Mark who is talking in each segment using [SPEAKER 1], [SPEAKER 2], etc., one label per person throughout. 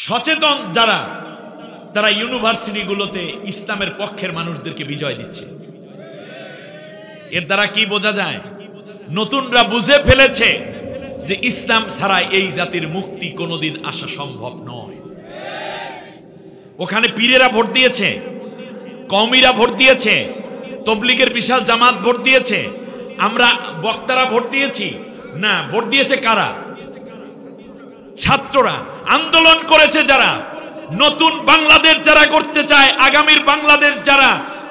[SPEAKER 1] সচেতন যারা, তারা ইউনিভার্সিটিগুলোতে ইসলামের পক্ষের মানুষদেরকে বিজয় দিচ্ছে। এর দ্বারা কি বোঝা যায়? নতুনরা বুঝে ফেলেছে যে ইসলাম ছাড়া এই জাতির মুক্তি কোনোদিন আসা সম্ভব নয়। ওখানে পীরেরা ভোট দিয়েছে, কওমিরা ভোট দিয়েছে, তবলিগের বিশাল জামাত ভোট দিয়েছে, আমরা বক্তারা ভোট দিয়েছি না। ভোট দিয়েছে কারা? ছাত্ররা। আন্দোলন করেছে যারা, নতুন বাংলাদেশ যারা করতে চায়, আগামীর বাংলাদেশ যারা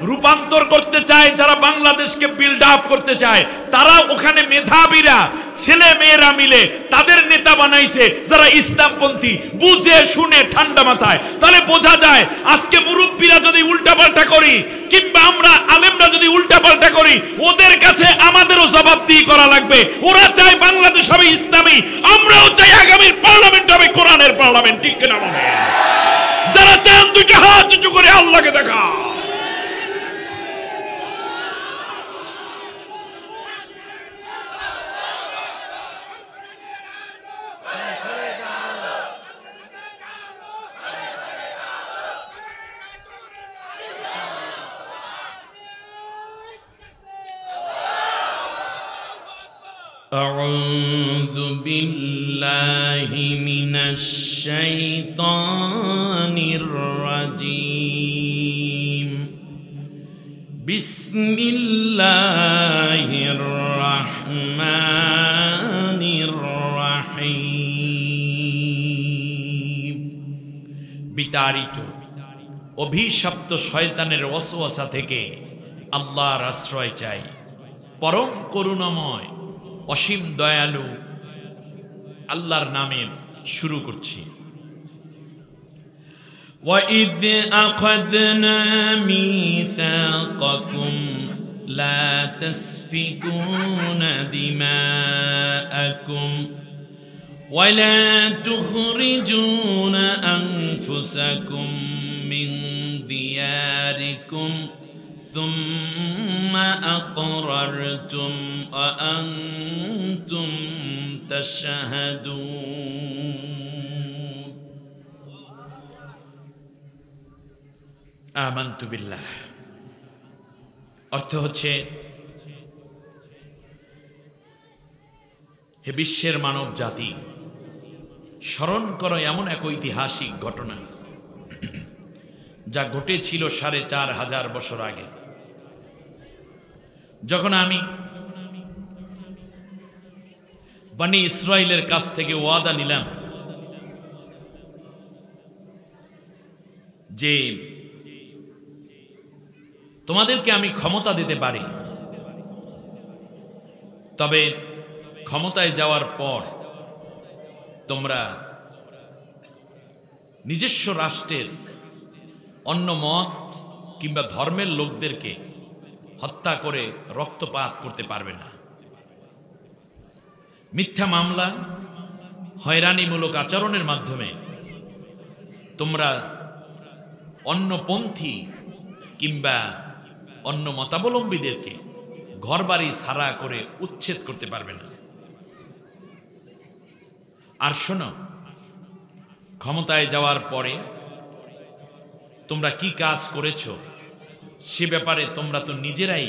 [SPEAKER 1] রূপান্তর করতে চায়, যারা বাংলাদেশকে বিল্ড আপ করতে চায়, তারা ওখানে মেধাবীরা ছেলে মেয়েরা মিলে তাদের নেতা বানাইছে যারা ইসলামপন্থী, বুঝে শুনে ঠান্ডা মাথায়। তাহলে বোঝা যায় আজকে মুরব্বীরা যদি উল্টাপাল্টা করি, কিংবা আমরা আলেমরা যদি উল্টাপাল্টা করি, ওদের কাছে আমাদেরও জবাবদিহি করা লাগবে। ওরা চায় বাংলাদেশ হবে ইসলামী, আমরাও চাই আগামীর পার্লামেন্ট হবে কোরআনের পার্লামেন্ট। ঠিক কিনা বলেন? যারা চান দুইটা হাত উঁচু করে আল্লাহকে দেখা।
[SPEAKER 2] أعوذ بالله من الشيطان الرجيم بسم الله الرحمن الرحيم
[SPEAKER 1] বিতাড়িত অভিশপ্ত শয়তানের ওয়াসওয়াসা থেকে আল্লাহর আশ্রয় চাই। পরম করুণাময় অসীম দয়ালু আল্লাহর নামে শুরু করছি।
[SPEAKER 2] وَإِذْ أَخَذْنَا مِيثَاقَكُمْ لَا تَسْفِكُونَ دِمَاءَكُمْ وَلَا تُخْرِجُونَ أَنفُسَكُمْ مِنْ دِيَارِكُمْ ثم أقررتم وأنتم تشهدون
[SPEAKER 1] আমানতু বিল্লাহ অর্থ হচ্ছে, হে বিশ্বের মানব জাতি, স্মরণ করো এমন এক ঐতিহাসিক ঘটনা যা ঘটেছিল 4500 বছর আগে, যখন আমি বনি ইসরাইলের কাছ থেকে ওয়াদা নিলাম যে তোমাদেরকে আমি ক্ষমতা দিতে পারি, তবে ক্ষমতায় যাওয়ার পর তোমরা নিজস্ব রাষ্ট্রের অন্য মত কিংবা ধর্মের লোকদেরকে হত্যা করে রক্তপাত করতে পারবে না। মিথ্যা মামলা, হয়রানিমূলক আচরণের মাধ্যমে তোমরা অন্যপন্থী কিংবা অন্য মতাবলম্বীদেরকে ঘরবাড়ি ছাড়া করে উচ্ছেদ করতে পারবে না। আর শোনো, ক্ষমতায় যাওয়ার পরে তোমরা কি কাজ করেছো সে ব্যাপারে তোমরা তো নিজেরাই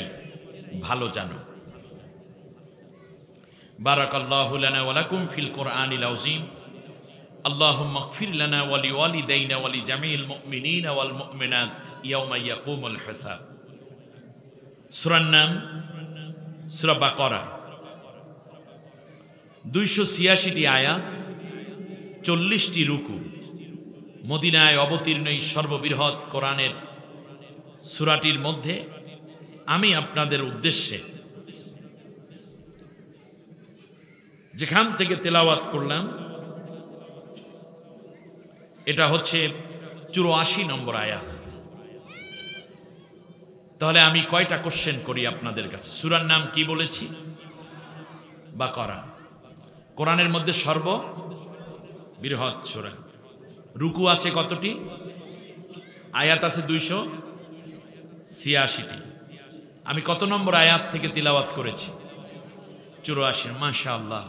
[SPEAKER 1] ভালো জানো। বারাকাল্লাহু লানা ওয়া লাকুম ফিল কোরআনিল আযীম। আল্লাহুম্মা ইগফির লানা ওয়া লিওয়ালিদাইনা ওয়া লিজামিল মুমিনিনা ওয়াল মুমিনাত ইয়াওমা ইয়াকুমুল হিসাব। সূরার নাম সূরা বাকারা, 286টি আয়াত, 40টি রুকু। মদিনায় অবতীর্ণ এই সর্ববৃহৎ কোরআনের সূরাটির মধ্যে আমি আপনাদের উদ্দেশ্যে যেখান থেকে তেলাওয়াত করলাম এটা হচ্ছে 84 নম্বর আয়াত। তাহলে আমি কয়টা কোশ্চেন করি আপনাদের কাছে? সূরার নাম কি বলেছি? বাকারা। কোরআনের মধ্যে সর্ববৃহৎ সূরা। রুকু আছে কতটি? আয়াত আছে 286টি। আমি কত নম্বর আয়াত থেকে তিলাওয়াত করেছি? 84। মাশাআল্লাহ,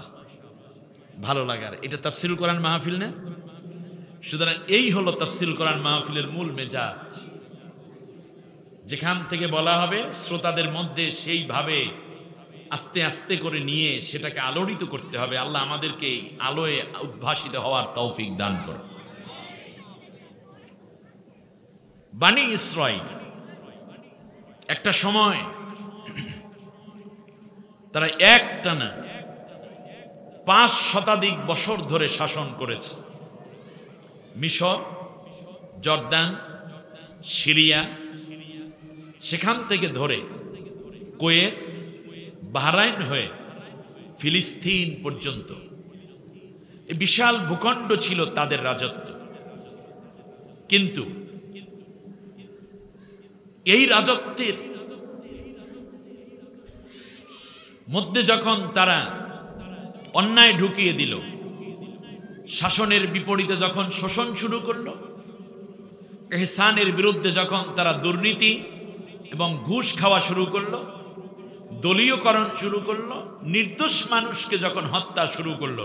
[SPEAKER 1] ভালো লাগার। এটা তাফসীরুল কোরআন মাহফিল না? সুতরাং এই হলো তাফসীর কোরআন মাহফিলের মূল মেজাজ, যেখান থেকে বলা হবে শ্রোতাদের মধ্যে সেইভাবে আস্তে আস্তে করে নিয়ে সেটাকে আলোড়িত করতে হবে। আল্লাহ আমাদেরকে আলোয় উদ্ভাসিত হওয়ার তৌফিক দান করুন। বনী ইসরাঈল একটা সময় তারা একটানা 5 শতাধিক বছর ধরে শাসন করেছে। মিশর, জর্দান, সিরিয়া, সেখান থেকে ধরে কুয়েত, বাহরাইন হয়ে ফিলিস্তিন পর্যন্ত এই বিশাল ভূখণ্ড ছিল তাদের রাজত্ব। কিন্তু এই রাজত্বের মধ্যে যখন তারা অন্যায় ঢুকিয়ে দিল, শাসনের বিপরীতে যখন শোষণ শুরু করলো, ইহসানের বিরুদ্ধে যখন তারা দুর্নীতি এবং ঘুষ খাওয়া শুরু করলো, দলীয়করণ শুরু করলো, নির্দোষ মানুষকে যখন হত্যা শুরু করলো,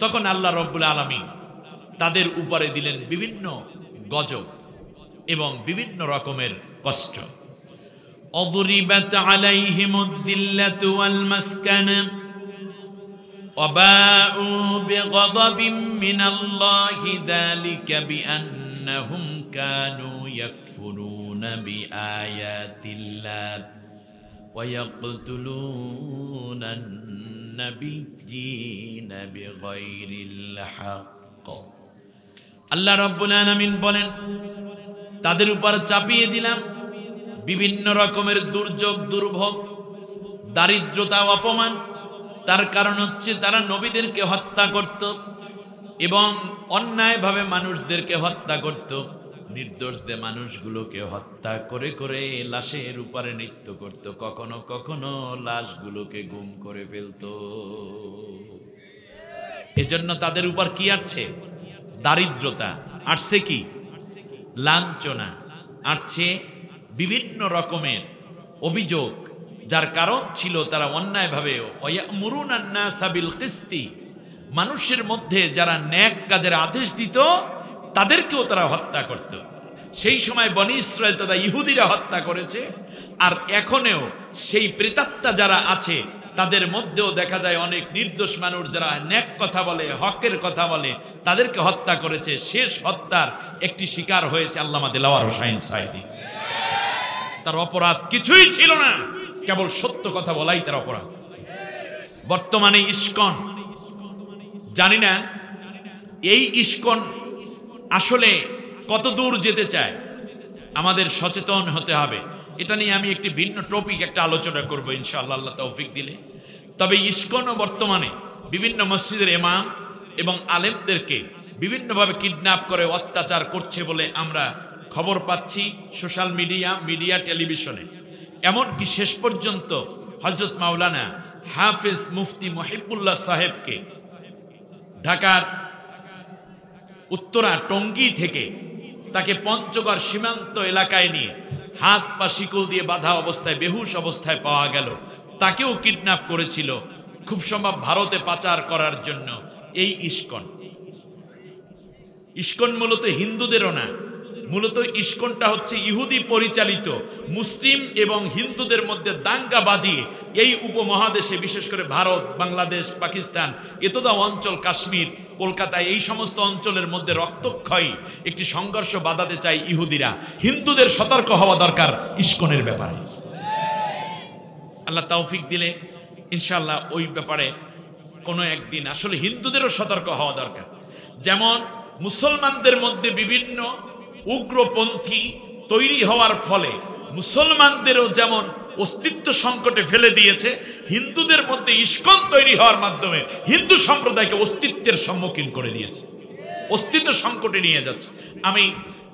[SPEAKER 1] তখন আল্লাহ রব্বুল আলামিন তাদের উপরে দিলেন বিভিন্ন গজব এবং বিভিন্ন রকমের কষ্ট। অদরিবাত আলাইহিমুদ দিল্লাতু ওয়াল মাসকানা ওয়াবাউ বিগদাবিন মিনাল্লাহি যালিকা বিআন্নাহুম কানু ইয়াকফুরুনা বিআয়াতিল্লাহ ওয়া ইয়াকতুলুনান নাবিয়্যিনা বিগাইরিল হক। আল্লাহ রাব্বুল আলামিন বলেন, তাদের উপর চাপিয়ে দিলাম বিভিন্ন রকমের দুর্যোগ, দুর্ভোগ, দারিদ্রতা, অপমান। তার কারণ হচ্ছে তারা নবীদেরকে হত্যা করত এবং অন্যায়ভাবে মানুষদেরকে হত্যা করত। নির্দোষদের মানুষগুলোকে হত্যা করে করে লাশের উপরে নৃত্য করত, কখনো কখনো লাশগুলোকে গুম করে ফেলত। এজন্য তাদের উপর কি আসছে? দারিদ্রতা আসছে, কি লাঞ্ছনা আসছে, বিভিন্ন রকমের অভিযোগ। যার কারণ ছিল তারা অন্যায়ভাবে ওয়ায়ামুরুনান নাসা বিল কিসতি, মানুষের মধ্যে যারা ন্যাক কাজের আদেশ দিত তাদেরকেও তারা হত্যা করত। সেই সময় বনী ইসরাইল তথা ইহুদিরা হত্যা করেছে, আর এখনো সেই প্রেতাত্মা যারা আছে তাদের মধ্যেও দেখা যায় অনেক নির্দোষ মানুষ যারা ন্যাক কথা বলে, হকের কথা বলে, তাদেরকে হত্যা করেছে। শেষ হত্যার একটি শিকার হয়েছে আল্লামা দেলাওয়ার হোসাইন সাঈদী। তার অপরাধ কিছুই ছিল না, কেবল সত্য কথা বলাই তার অপরাধ। বর্তমানে ইস্কন, জানি না এই ইস্কন আসলে কত দূর যেতে চায়, আমাদের সচেতন হতে হবে। এটা নিয়ে আমি একটি ভিন্ন টপিক একটা আলোচনা করব ইনশাআল্লাহ, আল্লাহ তৌফিক দিলে। তবে ইস্কনও বর্তমানে বিভিন্ন মসজিদের ইমাম এবং আলেমদেরকে বিভিন্নভাবে কিডন্যাপ করে অত্যাচার করছে বলে আমরা খবর পাচ্ছি সোশ্যাল মিডিয়া, টেলিভিশনে। এমনকি শেষ পর্যন্ত হযরত মাওলানা হাফেজ মুফতি মহিবুল্লাহ সাহেবকে ঢাকার উত্তরা টঙ্গী থেকে তাকে পঞ্চগড় সীমান্ত এলাকায় নিয়ে হাত পা শিকল দিয়ে বাঁধা অবস্থায়, বেহুশ অবস্থায় পাওয়া গেল। তাকেও কিডন্যাপ করেছিল, খুব সম্ভব ভারতে পাচার করার জন্য। এই ইস্কন মূলত হিন্দুদেরও না, মূলত ইস্কনটা হচ্ছে ইহুদি পরিচালিত, মুসলিম এবং হিন্দুদের মধ্যে দাঙ্গা বাজিয়ে এই উপমহাদেশে, বিশেষ করে ভারত, বাংলাদেশ, পাকিস্তান, এতদা অঞ্চল, কাশ্মীর, কলকাতায়, এই সমস্ত অঞ্চলের মধ্যে রক্তক্ষয়ী একটি সংঘর্ষ বাঁধাতে চায় ইহুদিরা। হিন্দুদের সতর্ক হওয়া দরকার ইস্কনের ব্যাপারে। আল্লাহ তৌফিক দিলে ইনশাআল্লাহ ওই ব্যাপারে কোনো একদিন আসলে হিন্দুদেরও সতর্ক হওয়া দরকার। যেমন মুসলমানদের মধ্যে বিভিন্ন উগ্রপন্থী তৈরি হওয়ার ফলে মুসলমানদেরও যেমন অস্তিত্ব সংকটে ফেলে দিয়েছে, হিন্দুদের মধ্যে ইস্কন তৈরি হওয়ার মাধ্যমে হিন্দু সম্প্রদায়কে অস্তিত্বের সম্মুখীন করে দিয়েছে, অস্তিত্ব সংকটে নিয়ে যাচ্ছে। আমি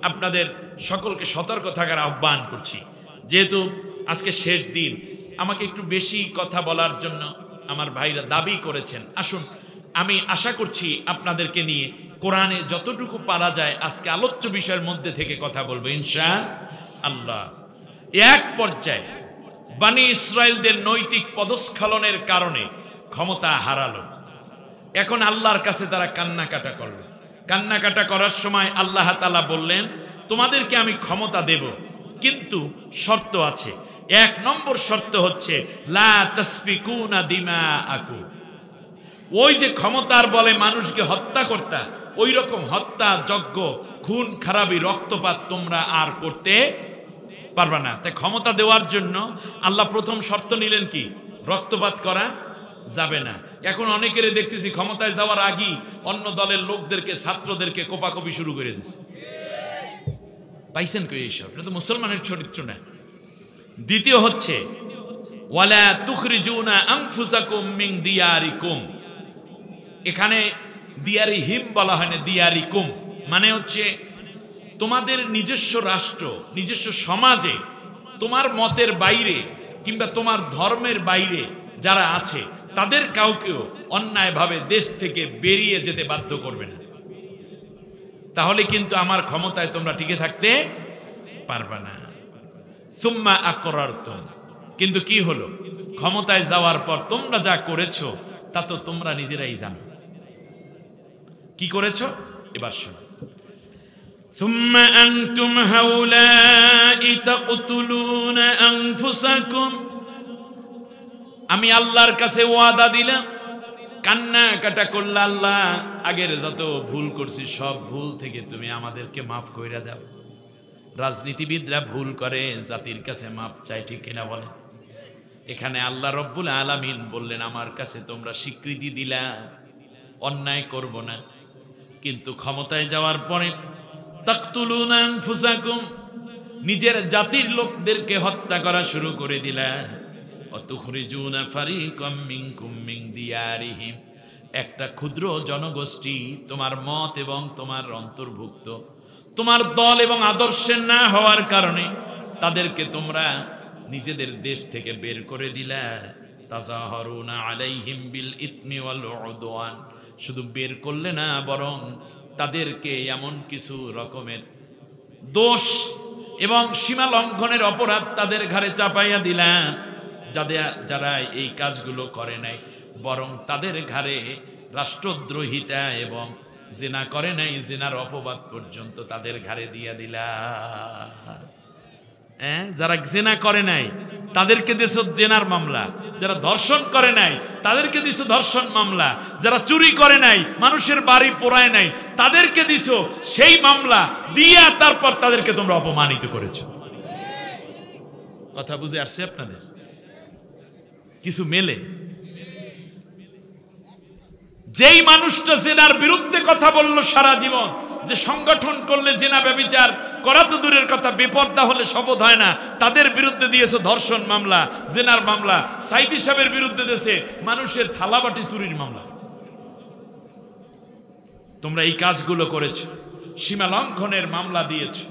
[SPEAKER 1] আপনাদের সকলকে সতর্ক থাকার আহ্বান করছি। যেহেতু আজকে শেষ দিন, আমাকে একটু বেশি কথা বলার জন্য আমার ভাইরা দাবি করেছেন। আসুন, আমি আশা করছি আপনাদেরকে নিয়ে কোরআনে যতটুকু পারা যায় আজকে আলোচ্য বিষয়ের মধ্যে থেকে কথা বলবো ইনশাআল্লাহ। এক পর্যায়ে বনী ইসরাইলদের নৈতিক পদস্খলনের কারণে ক্ষমতা হারালো। এখন আল্লাহর কাছে তারা কান্নাকাটা করলো, কান্নাকাটা করার সময় আল্লাহ তাআলা বললেন তোমাদেরকে আমি ক্ষমতা দেব, কিন্তু শর্ত আছে। 1 নম্বর শর্ত হচ্ছে লা তাসফিকুনা দিমাআকুম। ওই যে ক্ষমতার বলে মানুষকে হত্যা করতা, ওই রকম হত্যা, যজ্ঞ, খুন খারাপি, রক্তপাত তোমরা আর করতে পারবা না। তাই ক্ষমতা দেওয়ার জন্য আল্লাহ প্রথম শর্ত নিলেন কি? রক্তপাত করা যাবে না। এখন অনেকের দেখতেছি ক্ষমতায় যাওয়ার আগেই অন্য দলের লোকদেরকে, ছাত্রদেরকে কোপাকপি শুরু করে দিচ্ছে। পাইছেন কই এইসব? এটা তো মুসলমানের চরিত্র না। দ্বিতীয় হচ্ছে ওয়ালা তুখরিজুনা আনফুসাকুম মিন দিয়ারিকুম। এখানে দিয়ারিহিম বলা হয় না, দিয়ারিকুম মানে হচ্ছে তোমাদের নিজস্ব রাষ্ট্র, নিজস্ব সমাজে তোমার মতের বাইরে কিংবা তোমার ধর্মের বাইরে যারা আছে তাদের কাউকেও অন্যায়ভাবে দেশ থেকে বেরিয়ে যেতে বাধ্য করবে না। তাহলে কিন্তু আমার ক্ষমতায় তোমরা টিকে থাকতে পারবে না। সুম্মা আকরারতুম, কিন্তু কি হলো? ক্ষমতায় যাওয়ার পর তোমরা যা করেছো তা তো তোমরা নিজেরাই জানো। কি করেছো এবার শোনো। সুম্মা আনতুম হাউলাই তাকতুলুনা আনফুসাকুম। আমি আল্লাহর কাছে ওয়াদা দিলাম, কান্না কাটা করলে আল্লাহ আগের যত ভুল করছি সব ভুল থেকে তুমি আমাদেরকে মাফ কইরা দাও। রাজনীতিবিদরা ভুল করে, জাতির কাছে মাপ চাই, ঠিক কিনা বলে? এখানে আল্লাহ রব্বুল আলামিন বললেন আমার কাছে তোমরা স্বীকৃতি দিলা অন্যায় করব না, কিন্তু ক্ষমতায় যাওয়ার পরে তাকতুলুনা আনফুসাকুম, নিজের জাতির লোকদেরকে হত্যা করা শুরু করে দিলা। অতুখরিজুনা ফারিকাম মিনকুম মিন দিয়ারিহিম, একটা ক্ষুদ্র জনগোষ্ঠী তোমার মত এবং তোমার অন্তর্ভুক্ত, তোমার দল এবং আদর্শের না হওয়ার কারণে তাদেরকে তোমরা নিজেদের দেশ থেকে বের করে দিলা। তাজাহারুনা আলাইহিম বিল ইসমি ওয়াল উদওয়ান, শুধু বের করলে না, বরং তাদেরকে এমন কিছু রকমের দোষ এবং সীমা লঙ্ঘনের অপরাধ তাদের ঘাড়ে চাপাইয়া দিলা যারা এই কাজগুলো করে নাই, বরং তাদের ঘাড়ে রাষ্ট্রদ্রোহিতা এবং জিনা করে নাই, জিনার অপবাদ পর্যন্ত তাদের ঘাড়ে দিয়া দিলা। যারা জিনা করে নাই তাদেরকে দিছো জেনার মামলা, যারা ধর্ষণ করে নাই তাদেরকে দিছো ধর্ষণ মামলা, যারা চুরি করে নাই, মানুষের বাড়ি পোড়ায় নাই, তাদেরকে দিছো সেই মামলা দিয়া তারপর তাদেরকে তোমরা অপমানিত করেছো। কথা বুঝে আসছে আপনাদের? কিছু মেলে? যেই মানুষটা জেনার বিরুদ্ধে কথা বললো সারা জীবন, যে সংগঠন করলে জেনা ব্যভিচার করা তো দূরের কথা, বেপর্দা হলে শপথ হয় না, তাদের বিরুদ্ধে দিয়েছো ধর্ষণ মামলা, জেনার মামলা। সাইদি সাহেবের বিরুদ্ধে দিয়েছে মানুষের থালাবাটি চুরির মামলা। তোমরা এই কাজগুলো করেছো, সীমা লঙ্ঘনের মামলা দিয়েছো।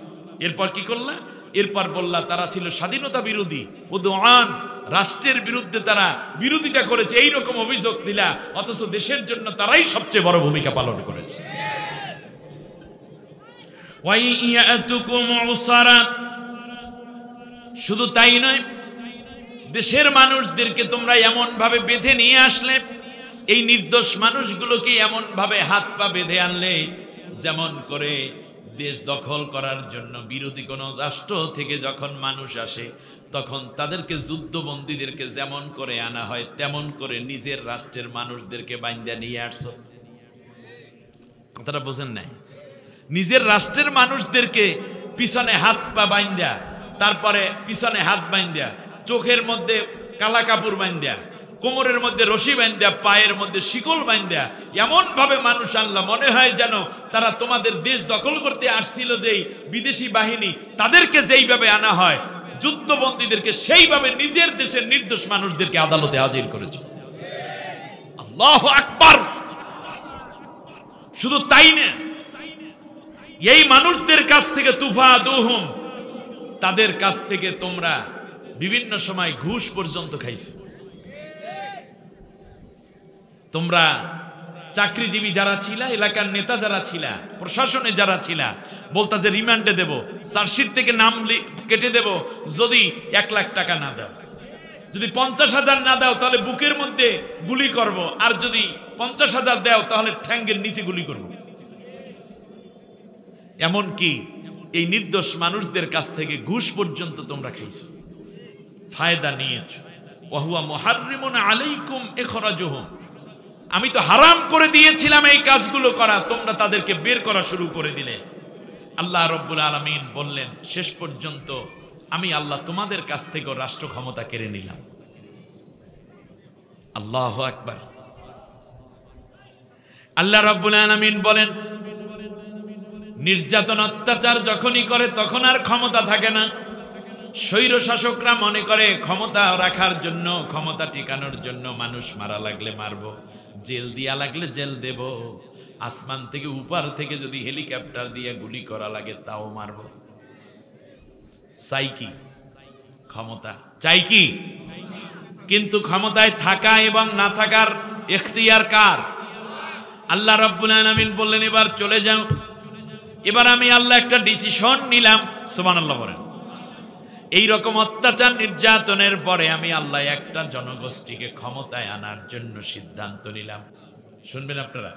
[SPEAKER 1] এরপর কি করলা? এরপর বললা তারা ছিল স্বাধীনতা বিরোধী, উদওয়ান, রাষ্ট্রের বিরুদ্ধে তারা বিরোধিতা করেছে, এইরকম অভিযোগ দিলা, অথচ দেশের জন্য তারাই সবচেয়ে বড় ভূমিকা পালন করেছে। শুধু তাই নয়, দেশের মানুষদেরকে তোমরা এমন ভাবে বেঁধে নিয়ে আসলে, এই নির্দোষ মানুষগুলোকে এমন ভাবে হাত পা বেঁধে আনলে, যেমন করে দেশ দখল করার জন্য বিরোধী কোন রাষ্ট্র থেকে যখন মানুষ আসে তখন তাদেরকে, যুদ্ধবন্দীদেরকে যেমন করে আনা হয় তেমন করে নিজের রাষ্ট্রের মানুষদেরকে বাইন্দা নিয়ে আসছো। কথাটা বোঝেন নাই? নিজের রাষ্ট্রের মানুষদেরকে পিছনে হাত পা বাইন্দা, তারপরে পিছনে হাত বাইন্দা, চোখের মধ্যে কালা কাপড় বাইন্দা, কোমরের মধ্যে রশি বাইন্দা, পায়ের মধ্যে শিকল বাইন্দা, এমন ভাবে মানুষ আনলা মনে হয় যেন তারা তোমাদের দেশ দখল করতে আসছিল। যেই বিদেশি বাহিনী তাদেরকে যেইভাবে আনা হয়, যুদ্ধবন্দীদেরকে সেইভাবে নিজের দেশের নির্দোষ মানুষদেরকে আদালতে হাজির করেছে। আল্লাহু আকবার! শুধু তাই না, এই মানুষদের কাছ থেকে তুফাদুহুম, তাদের কাছ থেকে তোমরা বিভিন্ন সময় ঘুষ পর্যন্ত খাইছো। তোমরা চাকরিজীবী যারা ছিলা, এলাকার নেতা যারা ছিলা, প্রশাসনে যারা ছিলা, বলতা যে রিমান্ডে দেব, চার্জশিট থেকে নাম কেটে দেব যদি 1 লাখ টাকা না দাও, যদি 50,000 না দাও তাহলে বুকের মধ্যে গুলি করব, আর যদি 50,000 দাও তাহলে ঠ্যাঙ্গের নিচে গুলি করব। এমনকি এই নির্দোষ মানুষদের কাছ থেকে ঘুষ পর্যন্ত তোমরা খাইছো, ফায়দা নিয়েছো। ওয়াহুয়া মুহাররিমুন আলাইকুম ইখরাজুহুম, আমি তো হারাম করে দিয়েছিলাম এই কাজগুলো করা, তোমরা তাদেরকে বের করা শুরু করে দিলে। আল্লাহ রাব্বুল আলামিন বললেন শেষ পর্যন্ত আমি আল্লাহ তোমাদের কাছ থেকে রাষ্ট্র ক্ষমতা কেড়ে নিলাম। আল্লাহু আকবার। আল্লাহ রাব্বুল আলামিন বলেন নির্যাতন অত্যাচার যখনই করে তখন আর ক্ষমতা থাকে না। স্বৈর শাসকরা মনে করে ক্ষমতা রাখার জন্য, ক্ষমতা টিকানোর জন্য মানুষ মারা লাগলে মারবো, জেল দিয়া লাগলে জেল দেব, আসমান থেকে উপর থেকে যদি হেলিকপ্টার দিয়ে গুলি করা লাগে তাও মারবো। চাই কি? ক্ষমতা চাই কি? কিন্তু ক্ষমতায় থাকা এবং না থাকার ইখতিয়ার কার? আল্লাহ রাব্বুল আলামিন বললেন এবার চলে যাও। এবার আমি আল্লাহ একটা ডিসিশন নিলাম, সুবহানাল্লাহ বলেন। এই রকম অত্যাচার নির্যাতনের পরে আমি আল্লাহ একটা জনগোষ্ঠীকে ক্ষমতায় আনার জন্য সিদ্ধান্ত নিলাম। শুনবেন আপনারা,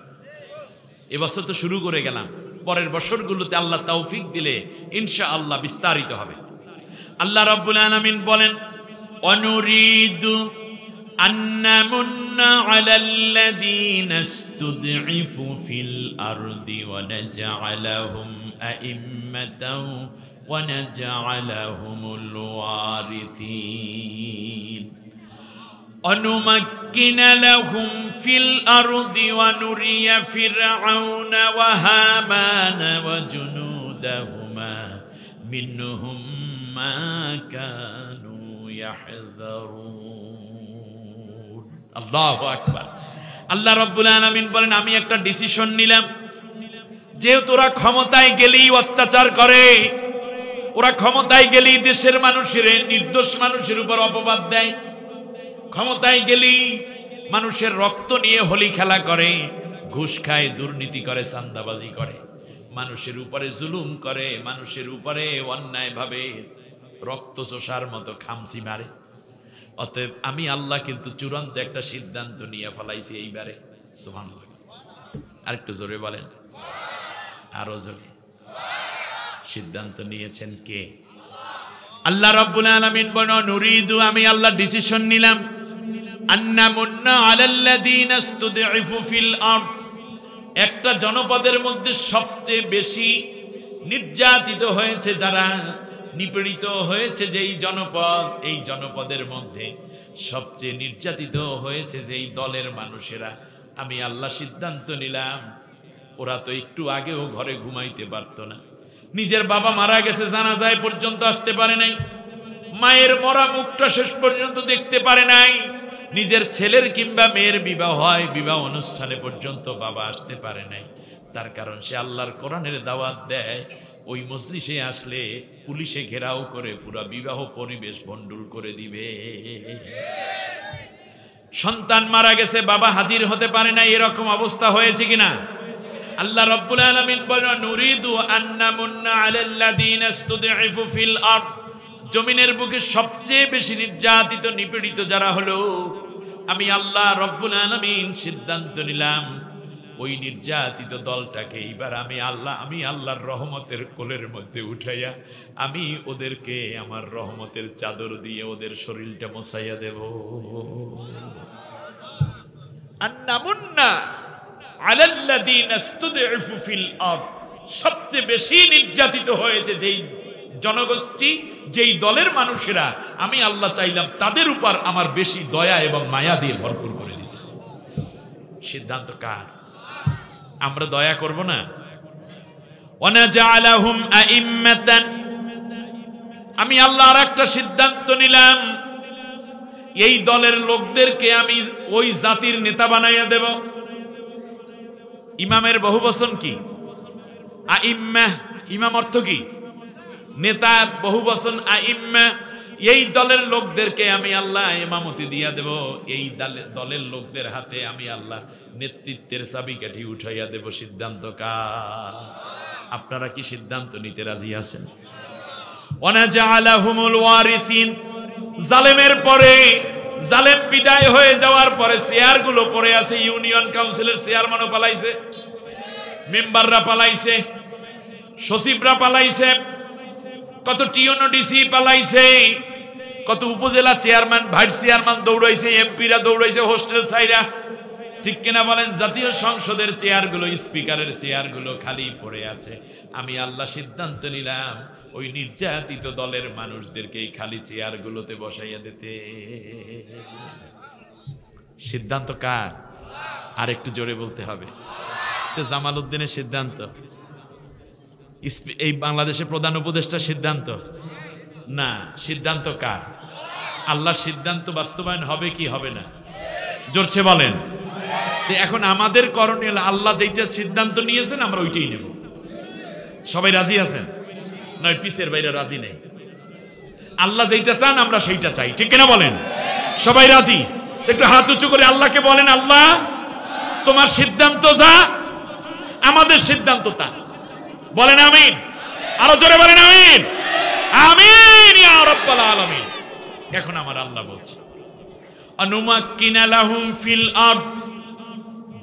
[SPEAKER 1] এবছর তো শুরু করে গেলাম, পরের বছরগুলোতে আল্লাহ তৌফিক দিলে ইনশাআল্লাহ বিস্তারিত হবে। আল্লাহ রাব্বুল আলামিন বলেন অনুরিদু আন্নামুন্না আলাল্লাযীনা ইসতুদঈফু ফিল আরদি ওয়া নাজআলাহুম আইম্মাতাও ওয়া নাজআলাহুমুল ওয়ারিসিন অনুমাক্কিনা লাহুম ফিল আরদি ওয়া নুরিয়া ফিরআউনা ওয়া হামানা ওয়া জুনুদাহুমা মিনহুম মা কানু ইয়াহযারুন। আল্লাহু আকবার। আল্লাহ রাব্বুল আলামিন বলেন আমি একটা ডিসিশন নিলাম, যেহেতু ওরা ক্ষমতায় গেলেই অত্যাচার করে, ওরা ক্ষমতায় গেলেই দেশের মানুষের, নির্দোষ মানুষের উপর অপবাদ দেয়, ক্ষমতায় গেলেই মানুষের রক্ত নিয়ে হোলি খেলা করে, ঘুষ খায়, দুর্নীতি করে, চাঁদাবাজি করে, মানুষের উপরে জুলুম করে, মানুষের উপরে অন্যায়ভাবে রক্ত চোষার মতো খামসি মারে। অতএব আমি আল্লাহ কিন্তু চূড়ান্ত একটা সিদ্ধান্ত নিয়ে ফেলাইছি এইবারে। সুবহানাল্লাহ। আরেকটু জোরে বলেন, আরো জোরে। সিদ্ধান্ত নিয়েছেন কে? আল্লাহ রাব্বুল আলামিন বলেন নুরিদু, আমি আল্লাহ ডিসিশন নিলাম আন্নামুন্না আলাল্লাযীনা ইসতুদঈফু ফিল আরদ, একটা জনপদের মধ্যে সবচেয়ে বেশি নির্যাতিত হয়েছে যারা, নিপীড়িত হয়েছে যেই জনপদ, এই জনপদের মধ্যে সবচেয়ে নির্যাতিত হয়েছে যেই দলের মানুষেরা, আমি আল্লাহ সিদ্ধান্ত নিলাম ওরা তো একটু আগেও ঘরে ঘুমাইতে পারতো না, নিজের বাবা মারা গেছে জানাজায় পর্যন্ত আসতে পারে নাই, মায়ের মরা মুখটা শেষ পর্যন্ত দেখতে পারে নাই, নিজের ছেলের কিংবা মেয়ের বিবাহ হয়, বিবাহ অনুষ্ঠানে পর্যন্ত বাবা আসতে পারে নাই। তার কারণ সে আল্লাহর কোরআনের দাওয়াত দেয়, ওই মজলিসে আসলে পুলিশে ঘেরাও করে পুরা বিবাহ পরিবেশ ভণ্ডুল করে দিবে। সন্তান মারা গেছে, বাবা হাজির হতে পারে না, এরকম অবস্থা হয়েছে কিনা? আল্লাহ রাব্বুল আলামিন বলেন নুরিদু আন্নামুন্না আলাল্লাযীনা ইসতুদঈফু ফিল আরদ, জমিনের বুকে সবচেয়ে বেশি নির্যাতিত নিপীড়িত যারা হলো, আমি আল্লাহ রাব্বুল আলামিন সিদ্ধান্ত নিলাম ওই নির্যাতিত দলটাকে এইবার আমি আল্লাহর রহমতের কোলের মধ্যে উঠাইয়া আমি ওদেরকে আমার রহমতের চাদর দিয়ে ওদের শরীরটা মোছাইয়া দেব। আন্নামুন্না আলাল্লাযীনা ইসতুদঈফু ফিল আরদ, সবচেয়ে বেশি নির্যাতিত হয়েছে যেই জনগোষ্ঠী, যেই দলের মানুষেরা, আমি আল্লাহ চাইলাম তাদের উপর আমার বেশি দয়া এবং মায়া দিয়ে ভরপুর করে দিতে। সিদ্ধান্ত কার? আমরা দয়া করব না? ওয়ানাজআলাহুম আইম্মাতান, আমি আল্লাহ আর একটা সিদ্ধান্ত নিলাম, এই দলের লোকদেরকে আমি ওই জাতির নেতা বানাইয়া দেব। ইমামের বহুবচন কি? আইম্মা। ইমাম অর্থ কি? নেতা। বহুবচন আইম্মা। এই দলের লোকদেরকে আমি আল্লাহ ইমামতি দিয়া দেব, এই দলের লোকদের হাতে আমি আল্লাহ নেতৃত্বের চাবিকাঠি উঠাইয়া দেব। সিদ্ধান্ত কার? আপনারা কি সিদ্ধান্ত নিতে রাজি আছেন? ওয়ানাজআলাহুমুল ওয়ারিসিন, জালেমের পরে, জালেম বিদায় হয়ে যাওয়ার পরে চেয়ারগুলো পড়ে আছে, ইউনিয়ন কাউন্সিলের চেয়ারম্যানও পালাইছে, মেম্বাররা পালাইছে, সচিবরা পালাইছে, কত টিওনো ডিসি পালাইছে, কত উপজেলা চেয়ারম্যান ভাইস চেয়ারম্যান দৌড়াইছে, এমপিরা দৌড়াইছে হোস্টেল ছাইরা, ঠিক কিনা বলেন? জাতীয় সংসদের চেয়ারগুলো, স্পিকারের চেয়ারগুলো খালি পড়ে আছে। আমি আল্লাহ সিদ্ধান্ত নিলাম ওই নির্যাতিত দলের মানুষদেরকে এই খালি চেয়ারগুলোতে বসাইয়া দিতে। সিদ্ধান্ত কার? আর একটু জোরে বলতে হবে। জামাল উদ্দিনের সিদ্ধান্ত, এই বাংলাদেশের প্রধান উপদেষ্টার সিদ্ধান্ত না, সিদ্ধান্ত কার? আল্লাহর সিদ্ধান্ত বাস্তবায়ন হবে কি হবে না? জোরছে বলেন। এখন আমাদের করণীয় আল্লাহ যেটা সিদ্ধান্ত নিয়েছেন আমরা ওইটাই নেব। সবাই রাজি আছেন? নয় পিসের বাইরে রাজি নেই। আল্লাহ যেটা চান আমরা সেইটা চাই, ঠিক কিনা বলেন? সবাই রাজি? একটু হাত উঁচু করে আল্লাহকে বলেন, আল্লাহ তোমার সিদ্ধান্ত যা, আমাদের সিদ্ধান্ত তা। বলেন আমিন। আরো জোরে বলেন আমিন। আমিন ইয়া রাব্বাল আলামিন। এখন আমার আল্লাহ বলছে, অনুমাক্কিনা লাহুম ফিল আরদ,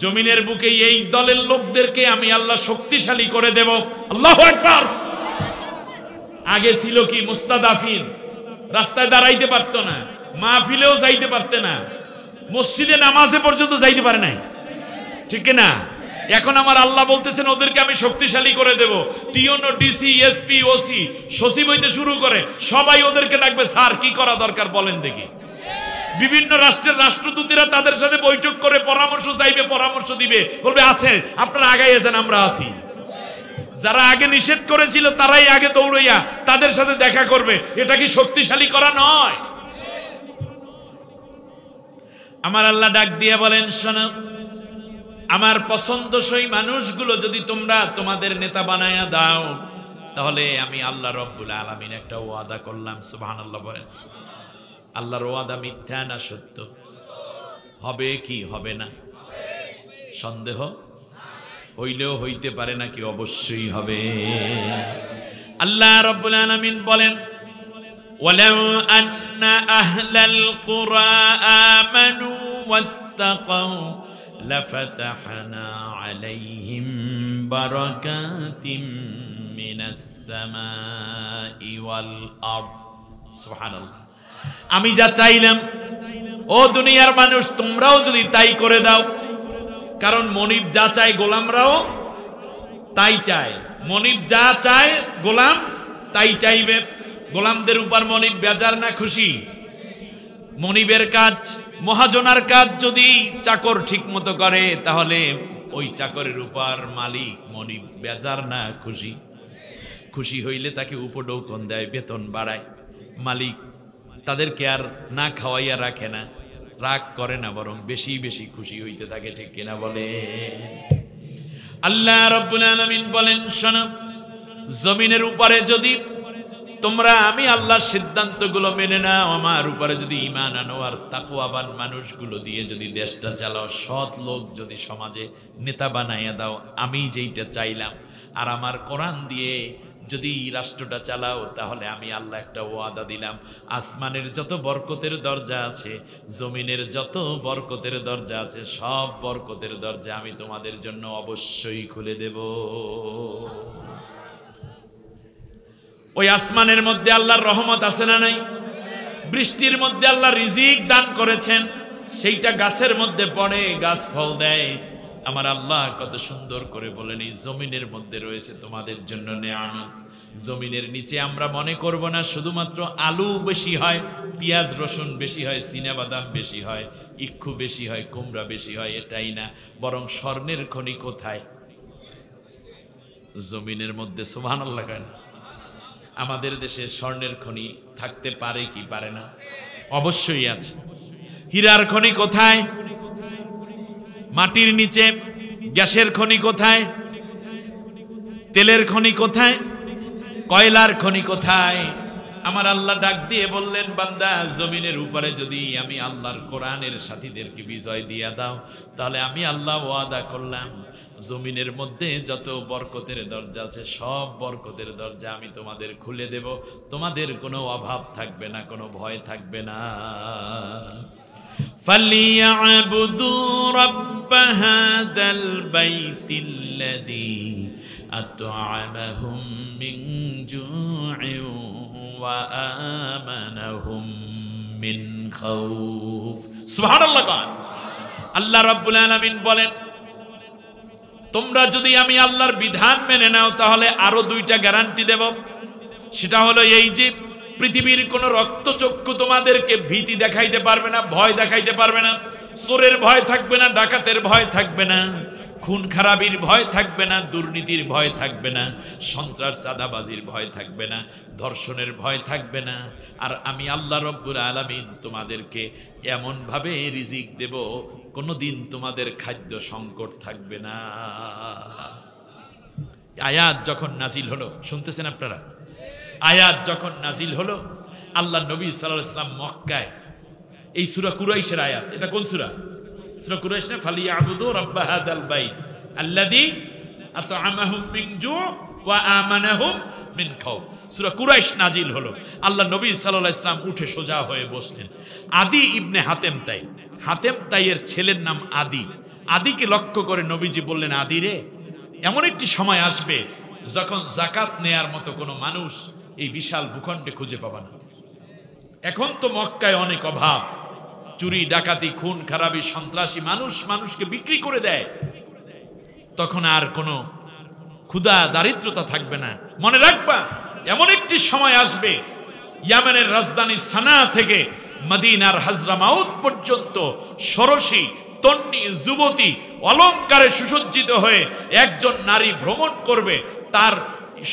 [SPEAKER 1] জমিনের বুকে এই দলের লোকদেরকে আমি আল্লাহ শক্তিশালী করে দেব। আল্লাহু আকবার। আগে ছিল কি মুস্তাদাফিন, রাস্তায় দাঁড়াইতে পারতো না, মাহফিলেও যাইতে পারতে না, মসজিদে নামাজে পর্যন্ত যাইতে পারে নাই, ঠিক না? এখন আমার আল্লাহ বলতেছেন ওদেরকে আমি শক্তিশালী করে দেব। টিওনো ডিসি এসপি ওসি সচিব হইতে শুরু করে সবাই ওদেরকে ডাকবে, স্যার কি করা দরকার বলেন দেখি। বিভিন্ন রাষ্ট্রের রাষ্ট্রদূতেরা তাদের সাথে বৈঠক করে পরামর্শ চাইবে, পরামর্শ দিবে, বলবে আছে আপনারা আগাইয়েছেন আমরা আছি। যারা আগে নিষেধ করেছিল তারাই আগে দৌড়াইয়া তাদের সাথে দেখা করবে। এটা কি শক্তিশালী করা নয়? আমার আল্লাহ ডাক দিয়ে বলেন, শোনো, আমার পছন্দসই মানুষগুলো যদি তোমরা তোমাদের নেতা বানায়া দাও, তাহলে আমি আল্লাহ রব্বুল আলামিন একটা ওয়াদা করলাম। সুবহানাল্লাহ বলেন। আল্লাহর ওয়াদা মিথ্যা না সত্য? হবে কি হবে না? সন্দেহ হইলেও হইতে পারে নাকি? অবশ্যই হবে। আল্লাহ রব্বুল আলামিন বলেন, ওয়ালাউ আন্না আহলাল কুরা আমানু ওয়াত্তাকাউ লাফাতাহনা আলাইহিম বারাকাতিম মিনাস সামাই ওয়াল আরদ। সুবহানাল্লাহ। আমি যা চাইলাম ও দুনিয়ার মানুষ তোমরাও যদি তাই করে দাও, কারণ মনিব যা চায় গোলামরাও তাই চায়। মনিব যা চায় গোলাম তাই চাইবে। গোলামদের উপর মনিব বেজার না খুশি? মনিবের কাজ, মহাজনার কাজ যদি চাকর ঠিক মতো করে, তাহলে ওই চাকরের উপর মালিক মনিব বেজার না খুশি? খুশি হইলে তাকে উপঢৌকন দেয়, বেতন বাড়ায়। মালিক তাদেরকে আর না খাওয়াইয়া রাখে না, রাগ করে না, বরং বেশি বেশি খুশি হইতে থাকে, ঠিক কিনা বলে? আল্লাহ রাব্বুল আলামিন বলেন, শোনো, জমিনের উপরে যদি তোমরা আমি আল্লাহর সিদ্ধান্তগুলো মেনে নাও, আমার উপরে যদি ঈমান আনো, আর তাকওয়াবান মানুষগুলো দিয়ে যদি দেশটা চালাও, সৎ লোক যদি সমাজে নেতা বানাইয়া দাও, আমি যেইটা চাইলাম, আর আমার কোরআন দিয়ে যদি রাষ্ট্রটা চালাও, তাহলে আমি আল্লাহ একটা ওয়াদা দিলাম, আসমানের যত বরকতের দরজা আছে, জমিনের যত বরকতের দরজা আছে, সব বরকতের দরজা আমি তোমাদের জন্য অবশ্যই খুলে দেব। ওই আসমানের মধ্যে আল্লাহর রহমত আছে না নাই? বৃষ্টির মধ্যে আল্লাহ রিজিক দান করেছেন, সেইটা গাছের মধ্যে পড়ে, গাছ ফল দেয়। আমার আল্লাহ কত সুন্দর করে বলেন, এই জমিনের মধ্যে রয়েছে তোমাদের জন্য নেয়ামত। জমিনের নিচে আমরা মনে করব না শুধুমাত্র আলু বেশি হয়, পেঁয়াজ রসুন বেশি হয়, চীনাবাদাম বেশি হয়, ইক্ষু বেশি হয়, কুমড়া বেশি হয়, এটাই না, বরং স্বর্ণের খনি কোথায়? জমিনের মধ্যে। সুবহানাল্লাহ। আমাদের দেশে স্বর্ণের খনি থাকতে পারে কি পারে না? অবশ্যই আছে। হীরার খনি কোথায়? মাটির নিচে। গ্যাসের খনি কোথায়? তেলের খনি কোথায়? কয়লার খনি কোথায়? আমার আল্লাহ ডাক দিয়ে বললেন, বান্দা, জমিনের উপরে যদি আমি আল্লাহর কোরআনের সাথীদেরকে বিজয় দিয়ে দাও, তাহলে আমি আল্লাহ ওয়াদা করলাম, জমিনের মধ্যে যত বরকতের দরজা আছে, সব বরকতের দরজা আমি তোমাদের খুলে দেব। তোমাদের কোনো অভাব থাকবে না, কোনো ভয় থাকবে না। فَلْيَعْبُدُوا رَبَّ هَذَا الْبَيْتِ الَّذِي
[SPEAKER 2] আত'আমাহুম মিন জু'ইন ওয়া আমানাহুম মিন খাউফ।
[SPEAKER 1] সুবহানাল্লাহ। আল্লাহ রাব্বুল আলামিন বলেন, তোমরা যদি আমি আল্লাহর বিধান মেনে নাও তাহলে আরো দুইটা গ্যারান্টি দেব। সেটা হলো এই যে পৃথিবীর কোন রক্তচক্ষু তোমাদেরকে ভীতি দেখাইতে পারবে না, ভয় দেখাইতে পারবে না। চোরের ভয় থাকবে না, ডাকাতের ভয় থাকবে না, খুন খারাপির ভয় থাকবে না, দুর্নীতির ভয় থাকবে না, সন্ত্রাস চাঁদাবাজির ভয় থাকবে না, ধর্ষণের ভয় থাকবে না। আর আমি আল্লাহ রব্বুল আলামিন তোমাদেরকে এমন ভাবে রিজিক দেব, কোনোদিন তোমাদের খাদ্য সংকট থাকবে না। আয়াত যখন নাজিল হলো, শুনতেছেন আপনারা? আয়াত যখন নাজিল হলো, আল্লাহ নবী সাল্লাল্লাহু আলাইহি ওয়াসাল্লাম মক্কায়, এই সূরা কুরাইশের আয়াত। এটা কোন সূরা? সূরা কুরাইশ না? ফালিয়াবুদু রাব্ব হাযাল বাইত আল্লাযী আত'আমাহুম মিন জু' ওয়া আমানাহুম মিন খাউফ। সূরা কুরাইশ নাজিল হলো। আল্লাহ নবী সাল্লাল্লাহু আলাইহি ওয়াসাল্লাম উঠে সোজা হয়ে বসলেন। আদি ইবনে হাতেম তাই, হাতেম তাইয়ের ছেলের নাম আদি। আদিকে লক্ষ্য করে নবীজি বললেন, আদি রে, এমন একটি সময় আসবে যখন যাকাত নেয়ার মতো কোনো মানুষ এই বিশাল ভূখণ্ডে খুঁজে পাবা না। এখন তো মক্কায় অনেক অভাব, চুরি ডাকাতি খুন খারাপি সন্ত্রাসী, মানুষ মানুষকে বিক্রি করে দেয়। তখন আর কোনো ক্ষুধা দারিদ্রতা থাকবে না। মনে রাখবা, এমন একটি সময় আসবে ইয়ামেনের রাজধানী সানা থেকে মদিনার হাজরামাউত পর্যন্ত ষোড়শী তন্নি যুবতী অলংকারে সুসজ্জিত হয়ে একজন নারী ভ্রমণ করবে। তার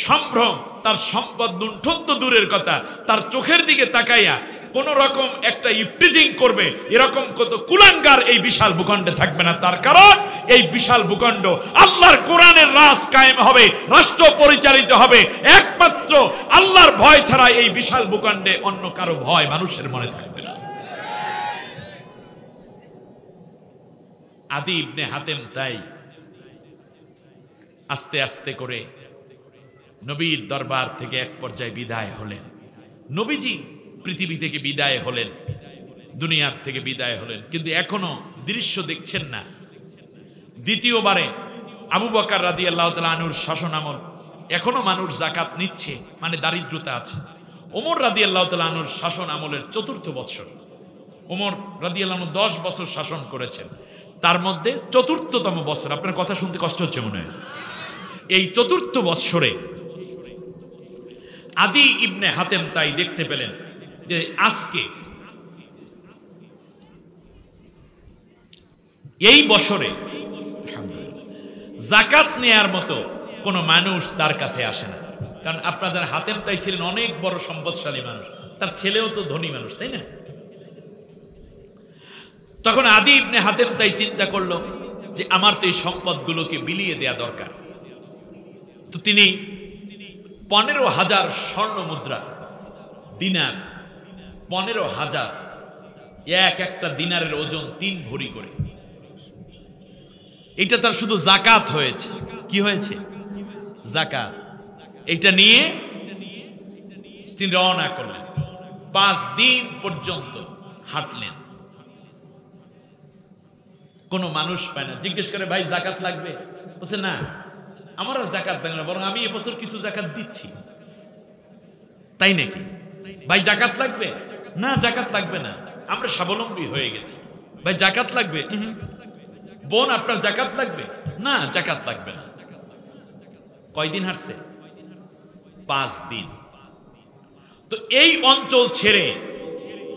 [SPEAKER 1] সম্ভ্রম, তার সম্পদ লুণ্ঠন তো দূরের কথা, তার চোখের দিকে তাকাইয়া কোন রকম একটা ইফটিজিং করবে, এরকম কত কুলাঙ্গার এই বিশাল ভূখণ্ডে থাকবে না। তার কারণ এই বিশাল ভূখণ্ড আল্লাহর কোরআনের রাজ কায়েম হবে, রাষ্ট্র পরিচালিত হবে একমাত্র আল্লাহর ভয় ছাড়া। এই বিশাল ভূখণ্ডে অন্য কারো ভয় মানুষের মনে থাকবে না। আদি ইবনে হাতেম তাই আস্তে আস্তে করে নবীর দরবার থেকে এক পর্যায়ে বিদায় হলেন। নবীজি পৃথিবী থেকে বিদায় হলেন, দুনিয়ার থেকে বিদায় হলেন, কিন্তু এখনো দৃশ্য দেখছেন না। দ্বিতীয়বারে আবু বকর রাদিয়াল্লাহু তাআলা আনহুর শাসন আমল, এখনো মানুষ যাকাত নিচ্ছে, মানে দারিদ্রতা আছে। ওমর রাদিয়াল্লাহু তাআলা আনহুর শাসন আমলের চতুর্থ বৎসর, ওমর রাদিয়াল্লাহু আনহু 10 বছর শাসন করেছেন, তার মধ্যে চতুর্থতম বছর, আপনার কথা শুনতে কষ্ট হচ্ছে মনে হয়, এই চতুর্থ বৎসরে আদি ইবনে হাতেম তাই দেখতে পেলেন যে আজকে এই বছরে যাকাত নেয়ার মতো কোনো মানুষ তার কাছে আসে না। কারণ আপনারা যারা হাতেম তাই ছিলেন অনেক বড় সম্পদশালী মানুষ, তার ছেলেও তো ধনী মানুষ, তাই না? তখন আদি ইবনে হাতেম তাই চিন্তা করলো যে আমার তো এই সম্পদগুলোকে বিলিয়ে দেয়া দরকার। তো তিনি 15,000 স্বর্ণ মুদ্রা, দিনার 15,000, এক একটা দিনারের ওজন 3 ভরি করে, এটা তার শুধু যাকাত হয়েছে। কি হয়েছে? যাকাত। এটা নিয়ে তিনি রওনা করলেন। 5 দিন পর্যন্ত হাঁটলেন, কোনো মানুষ পায় না। জিজ্ঞেস করে, ভাই যাকাত লাগবে? বলছে না, আমার আর যাকাত লাগবে না, বরং আমি এবছর কিছু যাকাত দিচ্ছি। তাই নাকি? ভাই যাকাত লাগবে? না, যাকাত লাগবে না, আমরা স্বাবলম্বী হয়ে গেছি। ভাই যাকাত লাগবে? বোন আপনার যাকাত লাগবে? না, যাকাত লাগবে না। কয়দিন হাঁটছে? 5 দিন। তো এই অঞ্চল ছেড়ে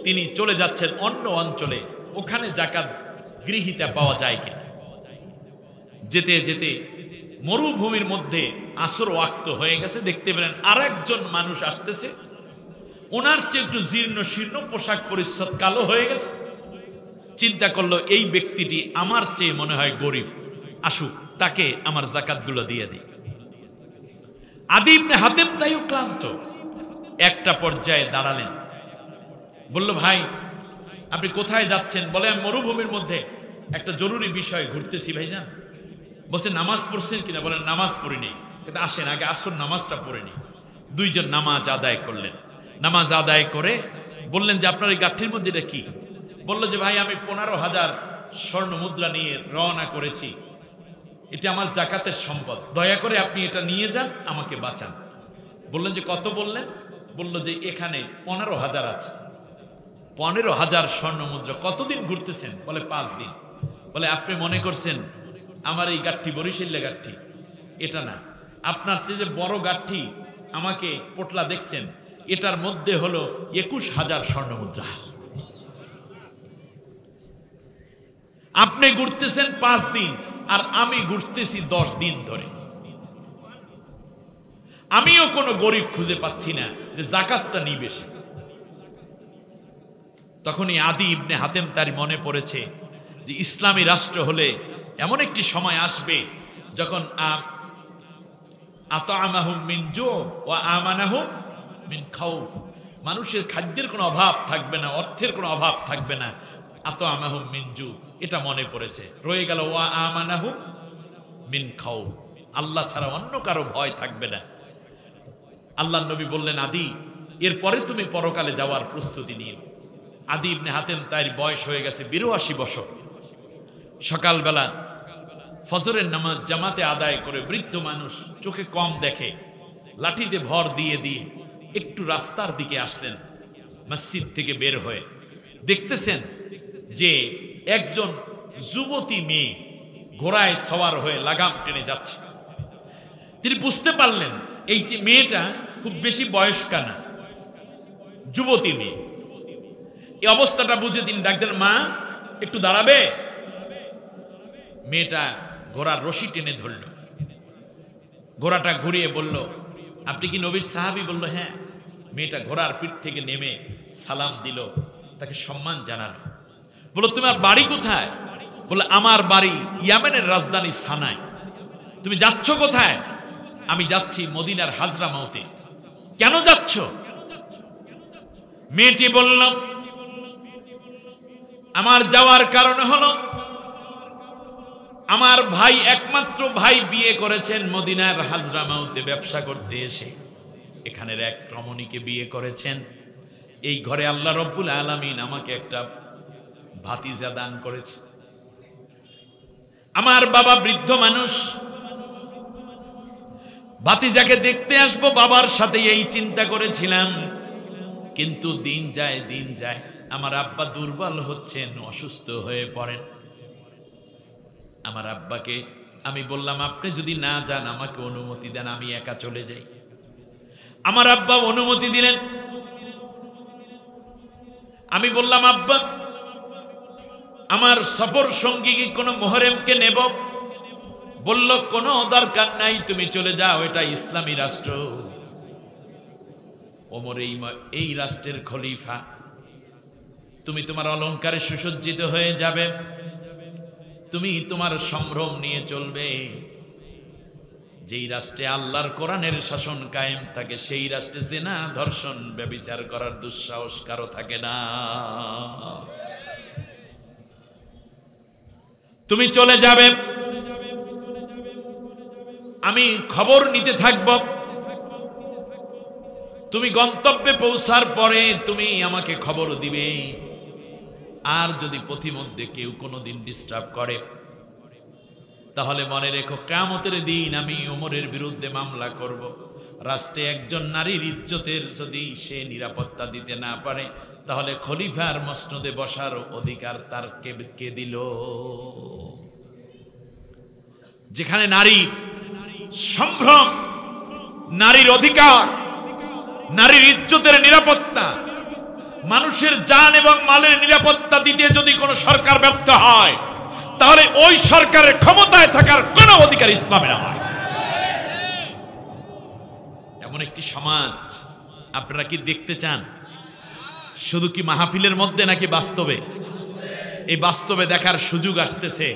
[SPEAKER 1] তিনি চলে যাচ্ছেন অন্য অঞ্চলে, ওখানে যাকাত গৃহীতা পাওয়া যায় কিনা। যেতে যেতে মরুভূমির মধ্যে আসর ওয়াক্ত হয়ে গেছে, দেখতে পেলেন আর একজন মানুষ আসতেছে, ওনার চেয়ে একটু জীর্ণ শীর্ণ, পোশাক পরিচ্ছদ কালো হয়ে গেছে। চিন্তা করলো এই ব্যক্তিটি আমার চেয়ে মনে হয় গরিব, আসুক, তাকে আমার যাকাতগুলো দিয়ে দিই। আদি ইবনে হাতেম তাইও ক্লান্ত, একটা পর্যায়ে দাঁড়ালেন, বলল, ভাই আপনি কোথায় যাচ্ছেন? বলে, আমি মরুভূমির মধ্যে একটা জরুরি বিষয় ঘুরতেছি ভাইজান। বলছে, নামাজ পড়ছেন কিনা? বলেন, নামাজ পড়িনি। কিন্তু আসেন আগে আসর নামাজটা পড়ে নি। দুইজন নামাজ আদায় করলেন। নামাজ আদায় করে বললেন যে আপনার এই গাঠির মধ্যে এটা কি? বলল যে ভাই আমি 15,000 স্বর্ণ মুদ্রা নিয়ে রওনা করেছি এটা আমার জাকাতের সম্পদ, দয়া করে আপনি এটা নিয়ে যান, আমাকে বাঁচান। বললেন যে কত? বললেন, বলল যে এখানে 15,000 আছে। 15,000 স্বর্ণ মুদ্রা। কতদিন ঘুরতেছেন? বলে 5 দিন। বলে আপনি মনে করছেন আমার এই গাঠি বরিশালের গাঠি? এটা না, আপনার চেয়ে যে বড় গাঠি আমাকে পোটলা দেখছেন, এটার মধ্যে হলো 21,000 স্বর্ণ মুদ্রা। আপনি ঘুরতেছেন 5 দিন, আর আমি ঘুরতেছি 10 দিন ধরে। আমিও কোনো গরিব খুঁজে পাচ্ছি না যে যাকাতটা নিবে সে। তখনই আদি ইবনে হাতেম তার মনে পড়েছে যে ইসলামী রাষ্ট্র হলে এমন একটি সময় আসবে যখন আতআমাহুম মিন জু ওয়া আমানাহুম মিন খাউফ, মানুষের খাদ্যের কোনো অভাব থাকবে না, অর্থের কোনো অভাব থাকবে না। আতআমাহুম মিন জু, এটা মনে পড়েছে। রয়ে গেল ওয়া আমানাহুম মিন খাউফ, আল্লাহ ছাড়া অন্য কারো ভয় থাকবে না। আল্লাহর নবী বললেন, আদি এরপরে তুমি পরকালে যাওয়ার প্রস্তুতি নিও। আদি ইবনে হাতেম তার বয়স হয়ে গেছে 82 বছর। সকালবেলা ফজরের নামাজ জামাতে আদায় করে, বৃদ্ধ মানুষ, চোখে কম দেখে, লাঠিতে ভর দিয়ে দিয়ে একটু রাস্তার দিকে আসলেন। মসজিদ থেকে বের হয়ে দেখতেছেন যে একজন যুবতী মেয়ে ঘোড়ায় সওয়ার হয়ে লাগাম টেনে যাচ্ছে। তিনি বুঝতে পারলেন এই যে মেয়েটা খুব বেশি বয়স্কা না, যুবতী মেয়ে। এই অবস্থাটা বুঝে তিনি ডাক দিলেন, মা একটু দাঁড়াবে? মেয়েটা ঘোড়ার রশি টেনে ধরল, ঘোড়াটা ঘুরিয়ে বলল, আপনি কি নবীর সাহাবী? বলল হ্যাঁ। মেয়েটা ঘোড়ার পিঠ থেকে নেমে সালাম দিল, তাকে সম্মান জানালো। বলল তোমার বাড়ি কোথায়? বলল আমার বাড়ি ইয়ামেনের রাজধানী সানায়। তুমি যাচ্ছ কোথায়? আমি যাচ্ছি মদিনার হাজরা মাউতে। কেন যাচ্ছ? মেয়েটি বলল, আমার যাওয়ার কারণ হলো আমার ভাই, একমাত্র ভাই বিয়ে করেছেন মদিনার হাজরা মাউতে ব্যবসা করতে এসে। এখানের এক রমণীকে বিয়ে করেছেন। এই ঘরে আল্লাহ রব্বুল আলামিন আমাকে একটা ভাতিজা দান করেছে। আমার বাবা বৃদ্ধ মানুষ, ভাতিজাকে দেখতে আসবো বাবার সাথে এই চিন্তা করেছিলাম, কিন্তু দিন যায় দিন যায়, আমার আব্বা দুর্বল হচ্ছেন, অসুস্থ হয়ে পড়েন। আমার আব্বাকে আমি বললাম, আপনি যদি না যান আমাকে অনুমতি দেন, আমি একা চলে যাই। আমার আব্বা অনুমতি দিলেন। আমি বললাম, আব্বা আমার সফর সঙ্গী কি কোনো মোহরেমকে নেব? বলল কোনো দরকার নাই, তুমি চলে যাও, এটা ইসলামী রাষ্ট্র। ওমর এই রাষ্ট্রের খলিফা, তুমি তোমার অলংকারে সুসজ্জিত হয়ে যাবে, তুমি তোমার সম্ভ্রম নিয়ে চলবে। যেই রাষ্ট্রে আল্লাহর কোরআনের শাসন কায়েম থাকে, সেই রাষ্ট্রে জেনা, ধর্ষণ, ব্যভিচার করার দুঃসাহস কারো থাকে না। তুমি চলে যাবে, আমি খবর নিতে থাকব। তুমি গন্তব্যে পৌঁছার পরে তুমি আমাকে খবর দিবে। আর যদি পথিমধ্যে কেউ কোনোদিন ডিস্টার্ব করে, তাহলে মনে রেখো কিয়ামতের দিন আমি ওমরের বিরুদ্ধে মামলা করব। রাষ্ট্রে একজন নারীর ইজ্জতের যদি সে নিরাপত্তা দিতে না পারে, তাহলে খলিফার মসনদে বসার অধিকার তার কে দিল? যেখানে নারীর সম্ভ্রম, নারীর অধিকার, নারীর ইজ্জতের নিরাপত্তা, মানুষের জান এবং মালের নিরাপত্তা দিতে যদি কোনো সরকার ব্যর্থ হয়, তাহলে ওই সরকারের ক্ষমতায় থাকার কোনো অধিকার ইসলামে না হয়। এমন একটি সমাজ আপনারা কি দেখতে চান? শুধু কি মাহফিলের মধ্যে নাকি বাস্তবে? এই বাস্তবে দেখার সুযোগ আসতেছে,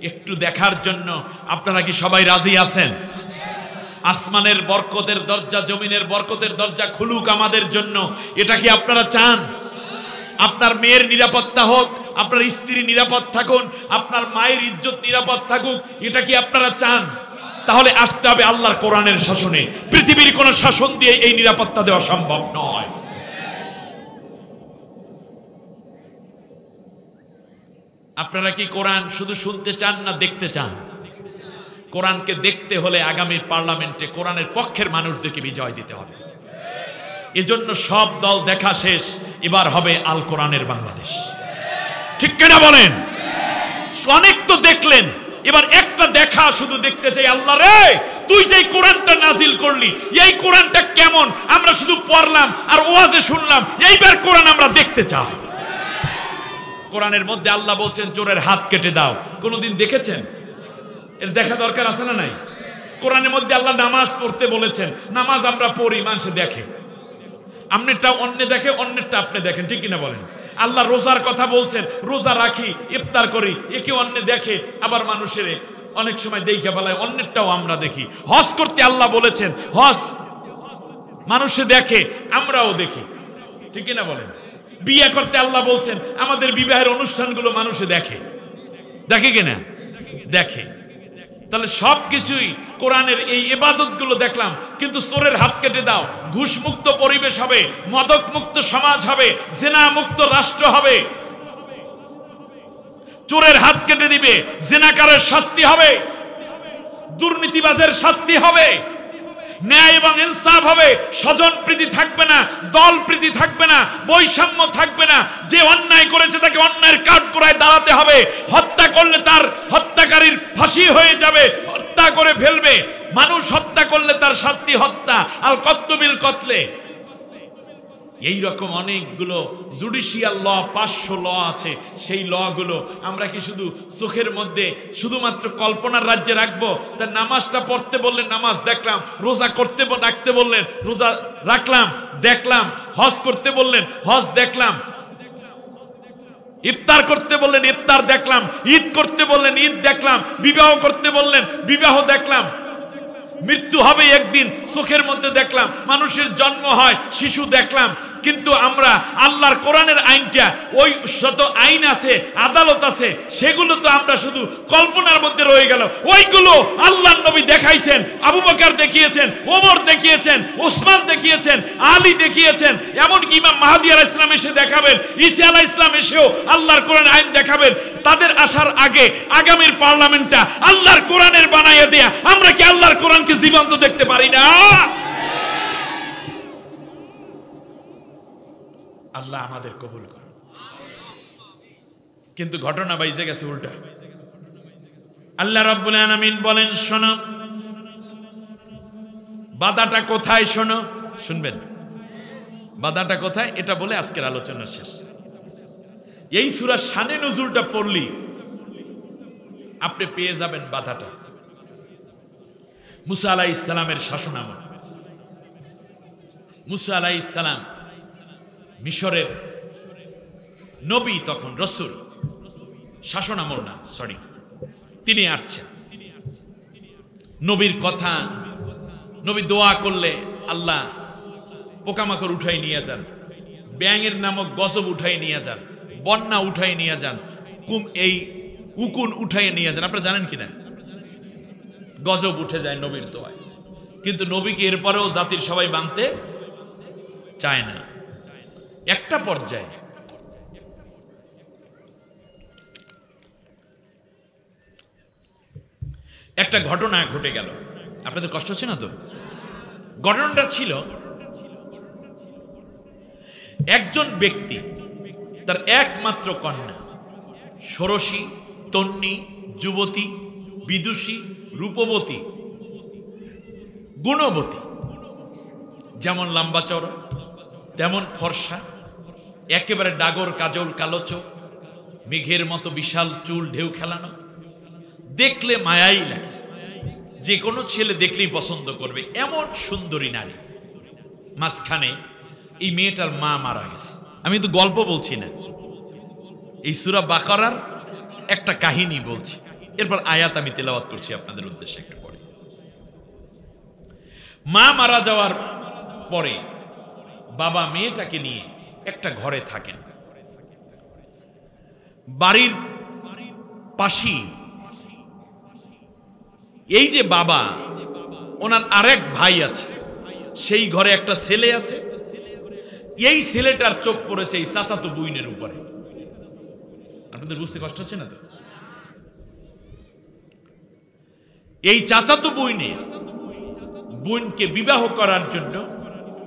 [SPEAKER 1] একটু দেখার জন্য আপনারা কি সবাই রাজি আছেন? আসমানের বরকতের দরজা, জমিনের বরকতের দরজা খুলুক আমাদের জন্য, এটা কি আপনারা চান? আপনার মেয়ের নিরাপত্তা হোক, আপনার স্ত্রী নিরাপদ থাকুন, আপনার মায়ের ইজ্জত নিরাপদ থাকুক, এটা কি আপনারা চান? তাহলে আসতে হবে আল্লাহর কোরআনের শাসনে। পৃথিবীর কোন শাসন দিয়ে এই নিরাপত্তা দেওয়া সম্ভব নয়। আপনারা কি কোরআন শুধু শুনতে চান না দেখতে চান? কোরআনকে দেখতে হলে আগামী পার্লামেন্টে কোরআনের পক্ষের মানুষদেরকে বিজয় দিতে হবে। এজন্য সব দল দেখা শেষ, এবার হবে আল কোরআনের বাংলাদেশ। ঠিক কিনা বলেন? অনেক তো দেখলেন, এবার একটা দেখা শুধু দেখতে চাই। আল্লাহ রে, তুই যে কোরআনটা নাজিল করলি, এই কোরআনটা কেমন? আমরা শুধু পড়লাম আর ওয়াজে শুনলাম, এইবার কোরআন আমরা দেখতে চাই। কোরআনের মধ্যে আল্লাহ বলছেন চোরের হাত কেটে দাও। কোনোদিন দেখেছেন? এর দেখা দরকার আছে না নাই? কোরআনের মধ্যে আল্লাহ নামাজ পড়তে বলেছেন, নামাজ আমরা পড়ি, মানুষ দেখে, আমনেরটা অন্য দেখে, অন্যেরটা আপনি দেখেন, ঠিক কিনা বলেন? আল্লাহ রোজার কথা বলছেন, রোজা রাখি, ইফতার করি, একে অন্য দেখে, আবার মানুষের অনেক সময় দেখে বলায় অন্যেরটাও আমরা দেখি। হজ করতে আল্লাহ বলেছেন, হজ মানুষে দেখে, আমরাও দেখি, ঠিক কিনা বলেন? বিয়ে করতে আল্লাহ বলছেন, আমাদের বিবাহের অনুষ্ঠানগুলো মানুষে দেখে, দেখে কিনা? দেখে। তাহলে সবকিছুই কোরআনের এই ইবাদতগুলো দেখলাম, কিন্তু চোরের হাত কেটে দাও, ঘুষ মুক্ত পরিবেশ হবে, মদক মুক্ত সমাজ হবে, জেনা মুক্ত রাষ্ট্র হবে। চোরের হাত কেটে দিবে, জেনাকারের শাস্তি হবে, দুর্নীতিবাজের শাস্তি হবে, ন্যায় এবং ইনসাফ হবে, স্বজন প্রীতি থাকবে না, দল প্রীতি থাকবে না, বৈষম্য থাকবে না। যে অন্যায় করেছে তাকে অন্যায়ের কাঠগড়ায় দাঁড়াতে হবে। হত্যা করলে তার হত্যাকারীর ফাঁসি হয়ে যাবে, হত্যা করে ফেলবে। মানুষ হত্যা করলে তার শাস্তি হত্যা, আল কত্ল বিল কতলে। এই রকম অনেকগুলো জুডিশিয়াল ল, 500 ল আছে। সেই ল গুলো আমরা কি শুধু চোখের মধ্যে শুধুমাত্র কল্পনার রাজ্যে রাখবো? তা নামাজটা পড়তে বললেন, নামাজ দেখলাম, রোজা করতে রাখতে বললেন, রোজা রাখলাম দেখলাম, হজ করতে বললেন, হজ দেখলাম, ইফতার করতে বললেন, ইফতার দেখলাম, ঈদ করতে বললেন, ঈদ দেখলাম, বিবাহ করতে বললেন, বিবাহ দেখলাম, মৃত্যু হবে একদিন, চোখের মধ্যে দেখলাম, মানুষের জন্ম হয়, শিশু দেখলাম। কিন্তু আমরা আল্লাহর কোরআনের আইনটা, ওই শত আইন আছে, আদালত আছে, সেগুলো তো আমরা শুধু কল্পনার মধ্যে রয়ে গেল। ওইগুলো আল্লাহর নবী দেখাইছেন, আবু বকর দেখিয়েছেন, ওমর দেখিয়েছেন, ওসমান দেখিয়েছেন, আলী দেখিয়েছেন, এমনকি ইমাম মাহদী আলাইহিস সালাম এসে দেখাবেন, ঈসা আলাইহিস সালাম এসেও আল্লাহর কোরআন আইন দেখাবেন। তাদের আসার আগে আগামীর পার্লামেন্টটা আল্লাহর কোরআনের বানাইয়া দেয়া, আমরা কি আল্লাহর কোরআনকে জীবন্ত দেখতে পারি না? আল্লাহ আমাদের কবুল করুন। কিন্তু ঘটনা বাইজে গেছে উল্টা। আল্লাহ রাব্বুল আলামিন বলেন, শোনো, বাধাটা কোথায়? শোনো, শুনবেন, বাধাটা কোথায়? এটা বলে আজকের আলোচনা শেষ। এই সূরা শানে নজুলটা পড়লি আপনি পেয়ে যাবেন বাধাটা। মুসা আলাইহিস সালামের শাসনামল। মুসা আলাইহিস সালাম মিশরের নবী, তখন রসুল, শাসনামল না, সরি, তিনি আসছেন। নবীর কথা, নবী দোয়া করলে আল্লাহ পোকামাকড় উঠাই নিয়ে যান, ব্যাঙের নামক গজব উঠাই নিয়ে যান, বন্যা উঠাই নিয়ে যান, এই উকুন উঠাই নিয়ে যান। আপনারা জানেন কিনা? গজব উঠে যায় নবীর দোয়ায়। কিন্তু নবীকে এরপরেও জাতির সবাই মানতে চায় না। একটা পর্যায়ে একটা ঘটনা ঘটে গেল। আপনাদের কষ্ট হচ্ছে না তো? ঘটনাটা ছিল, একজন ব্যক্তি, তার একমাত্র কন্যা, ষোড়শী, তন্নী, যুবতী, বিদুষী, রূপবতী, গুণবতী, যেমন লম্বা চওড়া তেমন ফর্সা, একেবারে ডাগর কাজল, কালো চোখ, মেঘের মতো বিশাল চুল ঢেউ খেলানো, দেখলে মায়াই লাগে, যে কোনো ছেলে দেখলেই পছন্দ করবে, এমন সুন্দরী নারী। মাঝখানে এই মেয়েটার মা মারা গেছে। আমি তো গল্প বলছি না, এই সূরা বাকারার একটা কাহিনী বলছি। এরপর আয়াত আমি তেলাওয়াত করছি আপনাদের উদ্দেশ্যে একটু পরে। মা মারা যাওয়ার পরে বাবা মেয়েটাকে নিয়ে একটা ঘরে থাকেন। বাড়ির পাশেই এই যে বাবা, ওনার আরেক ভাই আছে, সেই ঘরে একটা ছেলে আছে। এই ছেলেটার চোখ পড়েছে এই চাচাতো বুইনের উপরে। আপনাদের বুঝতে কষ্ট হচ্ছে না তো? এই চাচাতো বোনকে বিবাহ করার জন্য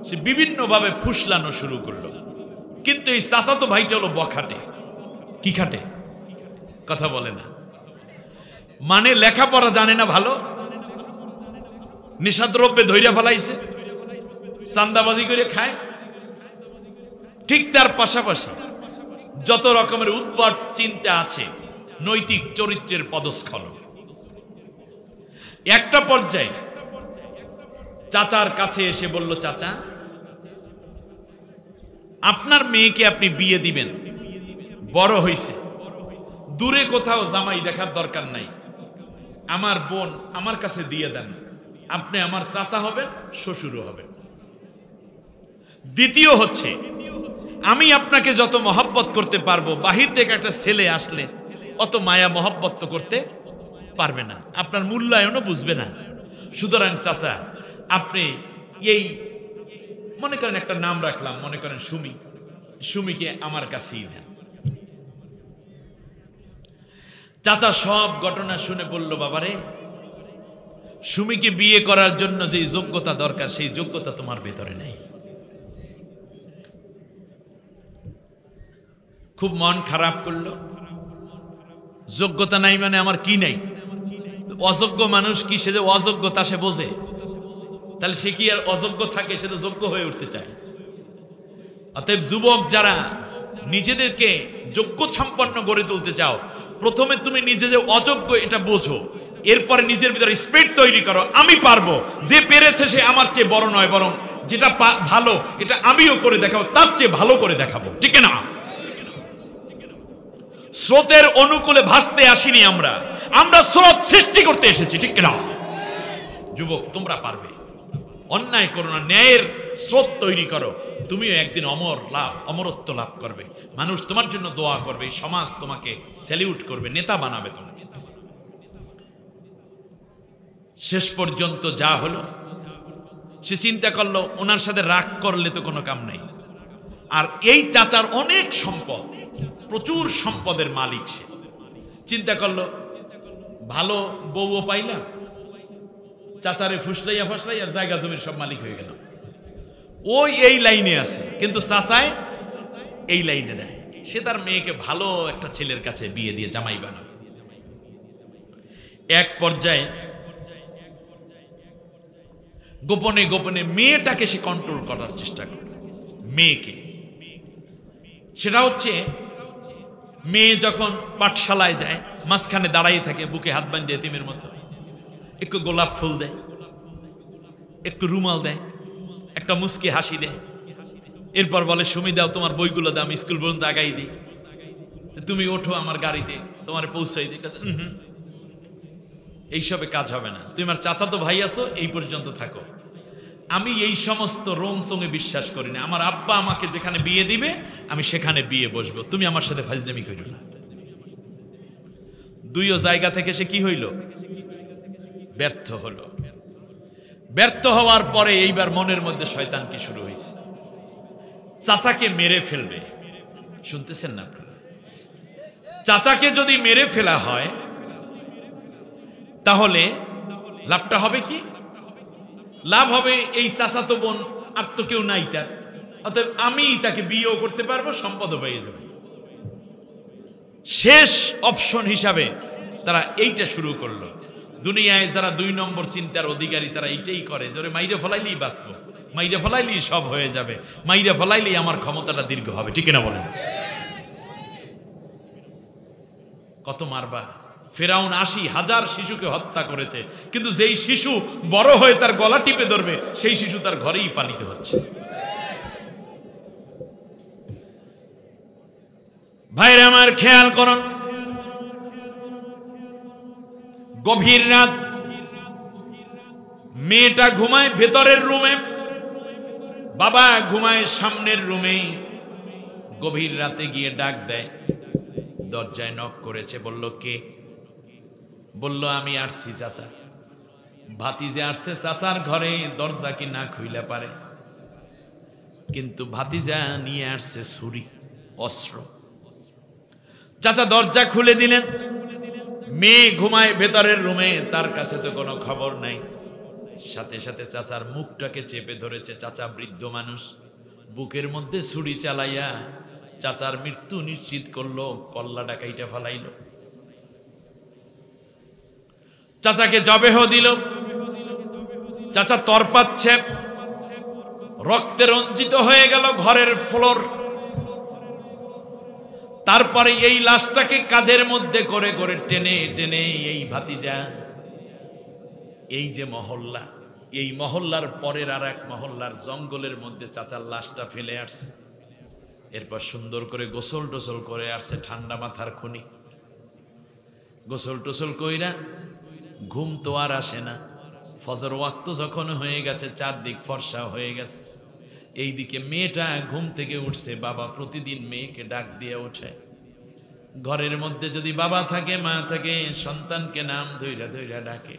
[SPEAKER 1] সে বিভিন্নভাবে ফুসলানো শুরু করলো। কিন্তু এই চাচাতো ভাইটা হলো বখাটে। কি খাটে? কথা বলে না, মানে লেখাপড়া জানে না ভালো, নেশাদ্রব্যে ধৈর্য ফেলাইছে, চান্দাবাজি করে খায়। ঠিক তার পাশাপাশি যত রকমের উদ্ভট চিন্তা আছে, নৈতিক চরিত্রের পদস্খলন। একটা পর্যায়ে চাচার কাছে এসে বলল, চাচা, আপনার মেয়েকে আপনি বিয়ে দিবেন, বড় হইছে, দূরে কোথাও জামাই দেখার দরকার নাই, আমার বোন আমার কাছে দিয়ে দেন, আপনি আমার চাচা হবেন, শ্বশুরও হবেন। দ্বিতীয় হচ্ছে, আমি আপনাকে যত মহব্বত করতে পারবো, বাহির থেকে একটা ছেলে আসলে অত মায়া মহব্বত তো করতে পারবে না, আপনার মূল্যায়নও বুঝবে না। সুতরাং চাচা, আপনি এই মনে করেন একটা নাম রাখলাম, মনে করেন সুমি, সুমিকে আমার কাছেই দেন। চাচা সব ঘটনা শুনে বলল, বাবারে, সুমিকে বিয়ে করার জন্য যে যোগ্যতা দরকার, সেই যোগ্যতা তোমার ভেতরে নেই। খুব মন খারাপ করলো। যোগ্যতা নাই মানে আমার কি নাই? অযোগ্য মানুষ কি সে যে অযোগ্যতা সে বোঝে? তাহলে সে কি আর অযোগ্য থাকে? সে তো যোগ্য হয়ে উঠতে চায়। অতএব যুবক যারা নিজেদেরকে যোগ্য সম্পন্ন গড়ে তুলতে চাও, প্রথমে তুমি নিজে যে অযোগ্য এটা বোঝো, এরপরে নিজের ভিতরে স্পিরিট তৈরি করো, আমি পারবো, যে পেরেছে সে আমার চেয়ে বড় নয়, বরং যেটা ভালো এটা আমিও করে দেখাবো, তার চেয়ে ভালো করে দেখাবো। ঠিক না? স্রোতের অনুকূলে ভাসতে আসিনি আমরা, আমরা স্রোত সৃষ্টি করতে এসেছি। ঠিক না? যুবক, তোমরা পারবে। অন্যায় করো না, ন্যায়ের স্রোত তৈরি করো, তুমিও একদিন অমরত্ব লাভ করবে। মানুষ তোমার জন্য দোয়া করবে, সমাজ তোমাকে স্যালিউট করবে, নেতা বানাবে তোমাকে। শেষ পর্যন্ত যা হলো, সে চিন্তা করলো ওনার সাথে রাগ করলে তো কোনো কাম নাই। আর এই চাচার অনেক সম্পদ, প্রচুর সম্পদের মালিক। সে চিন্তা করলো, ভালো বউও পাইলাম, চাচারে ফুসলাইয়া আর জায়গা জমির সব মালিক হয়ে গেল। ওই এই লাইনে আছে, কিন্তু চাচায় এই লাইনে নেয়। সে তার মেয়েকে ভালো একটা ছেলের কাছে বিয়ে দিয়ে জামাই বানাবে। এক পর্যায়ে গোপনে গোপনে মেয়েটাকে সে কন্ট্রোল করার চেষ্টা করে। মেয়েকে, সেটা হচ্ছে মেয়ে যখন পাঠশালায় যায়, মাঝখানে দাঁড়াই থাকে, বুকে হাত বাঁধে এতিমের মতো, একটু গোলাপ ফুল দেয়, একটু রুমাল দেয়, একটা মুস্কি হাসি দেয়, এরপর বলে, সুমি দাও, তোমার বইগুলো দাও, আমি স্কুল পর্যন্ত আগাই দিই, তুমি ওঠো আমার গাড়িতে, তোমার পৌঁছাই দিই। এইসবে কাজ হবে না, তুমি আমার চাচাতো ভাই আছো, এই পর্যন্ত থাকো। আমি এই সমস্ত রং সঙ্গে বিশ্বাস করি না। আমার আব্বা আমাকে যেখানে বিয়ে দিবে আমি সেখানে বিয়ে বসবো, তুমি আমার সাথে ফাজলামি করিও না। দুইও জায়গা থেকে সে কি হইল? ব্যর্থ হলো। ব্যর্থ হওয়ার পরে এইবার মনের মধ্যে শয়তান কি শুরু হয়েছে, চাচাকে মেরে ফেলবে। শুনতেছেন না আপনারা? চাচাকে যদি মেরে ফেলা হয় তাহলে লাভটা হবে কি? লাভ হবে এই চাচাতো বোন আর তো কেউ নাই তার, অতএব আমি তাকে বিয়েও করতে পারবো, সম্পদও পেয়ে যাবে। শেষ অপশন হিসাবে তারা এইটা শুরু করলো। দুনিয়ায় যারা 2 নম্বর চিন্তার অধিকারী তারা এইটাই করে, যে মাইরে ফলাইলেই বাঁচবো, মাইরে ফলাইলেই সব হয়ে যাবে, মাইরে ফলাইলেই আমার ক্ষমতাটা দীর্ঘ হবে। ঠিক না বলেন? কত মারবা? ফেরাউন 80,000 শিশুকে হত্যা করেছে, কিন্তু যেই শিশু বড় হয়ে তার গলা টিপে ধরবে সেই শিশু তার ঘরেই পালিত হচ্ছে। ভাইরা আমার, খেয়াল করুন, গভীর রাত, মেয়েটা ঘুমায় ভেতরের রুমে, বাবা ঘুমায় সামনের রুমে। গভীর রাতে গিয়ে ডাক দেয়, দরজায় নক করেছে, বলল কে? বলল আমি আসছি চাচা। ভাতিজা আসছে চাচার ঘরে, দরজা কি না খুইলা পারে, কিন্তু ভাতিজা নিয়ে আসছে ছুরি, অস্ত্র। চাচা দরজা খুলে দিলেন, মেয়ে ঘুমায় ভেতরের রুমে, তার কাছে তো কোনো খবর নাই। সাথে সাথে চাচার মুখটাকে চেপে ধরেছে। চাচা বৃদ্ধ মানুষ, বুকের মধ্যে ছুরি চালাইয়া চাচার মৃত্যু নিশ্চিত করলো, কল্লাটা কাইটা ফালাইল। চাচাকে জবেহ দিল। চাচা তর পাচ্ছে, রক্তে রঞ্জিত হয়ে গেল ঘরের ফ্লোর। তারপরে এই লাশটাকে কাঁধের মধ্যে করে করে টেনে টেনে এই ভাতিজা, এই যে মহল্লা, এই মহল্লার পরের আর এক মহল্লার জঙ্গলের মধ্যে চাচার লাশটা ফেলে আসছে। এরপর সুন্দর করে গোসল টোসল করে আসছে, ঠান্ডা মাথার খুনি। গোসল টোসল কইরা ঘুম তো আর আসে না। ফজর ওয়াক্ত যখন হয়ে গেছে, চারদিক ফর্সা হয়ে গেছে, এইদিকে মেয়েটা ঘুম থেকে উঠছে। বাবা প্রতিদিন মেয়েকে ডাক দিয়ে ওঠে। ঘরের মধ্যে যদি বাবা থাকে, মা থাকে, সন্তানকে নাম ধইরা ধইরা ডাকে।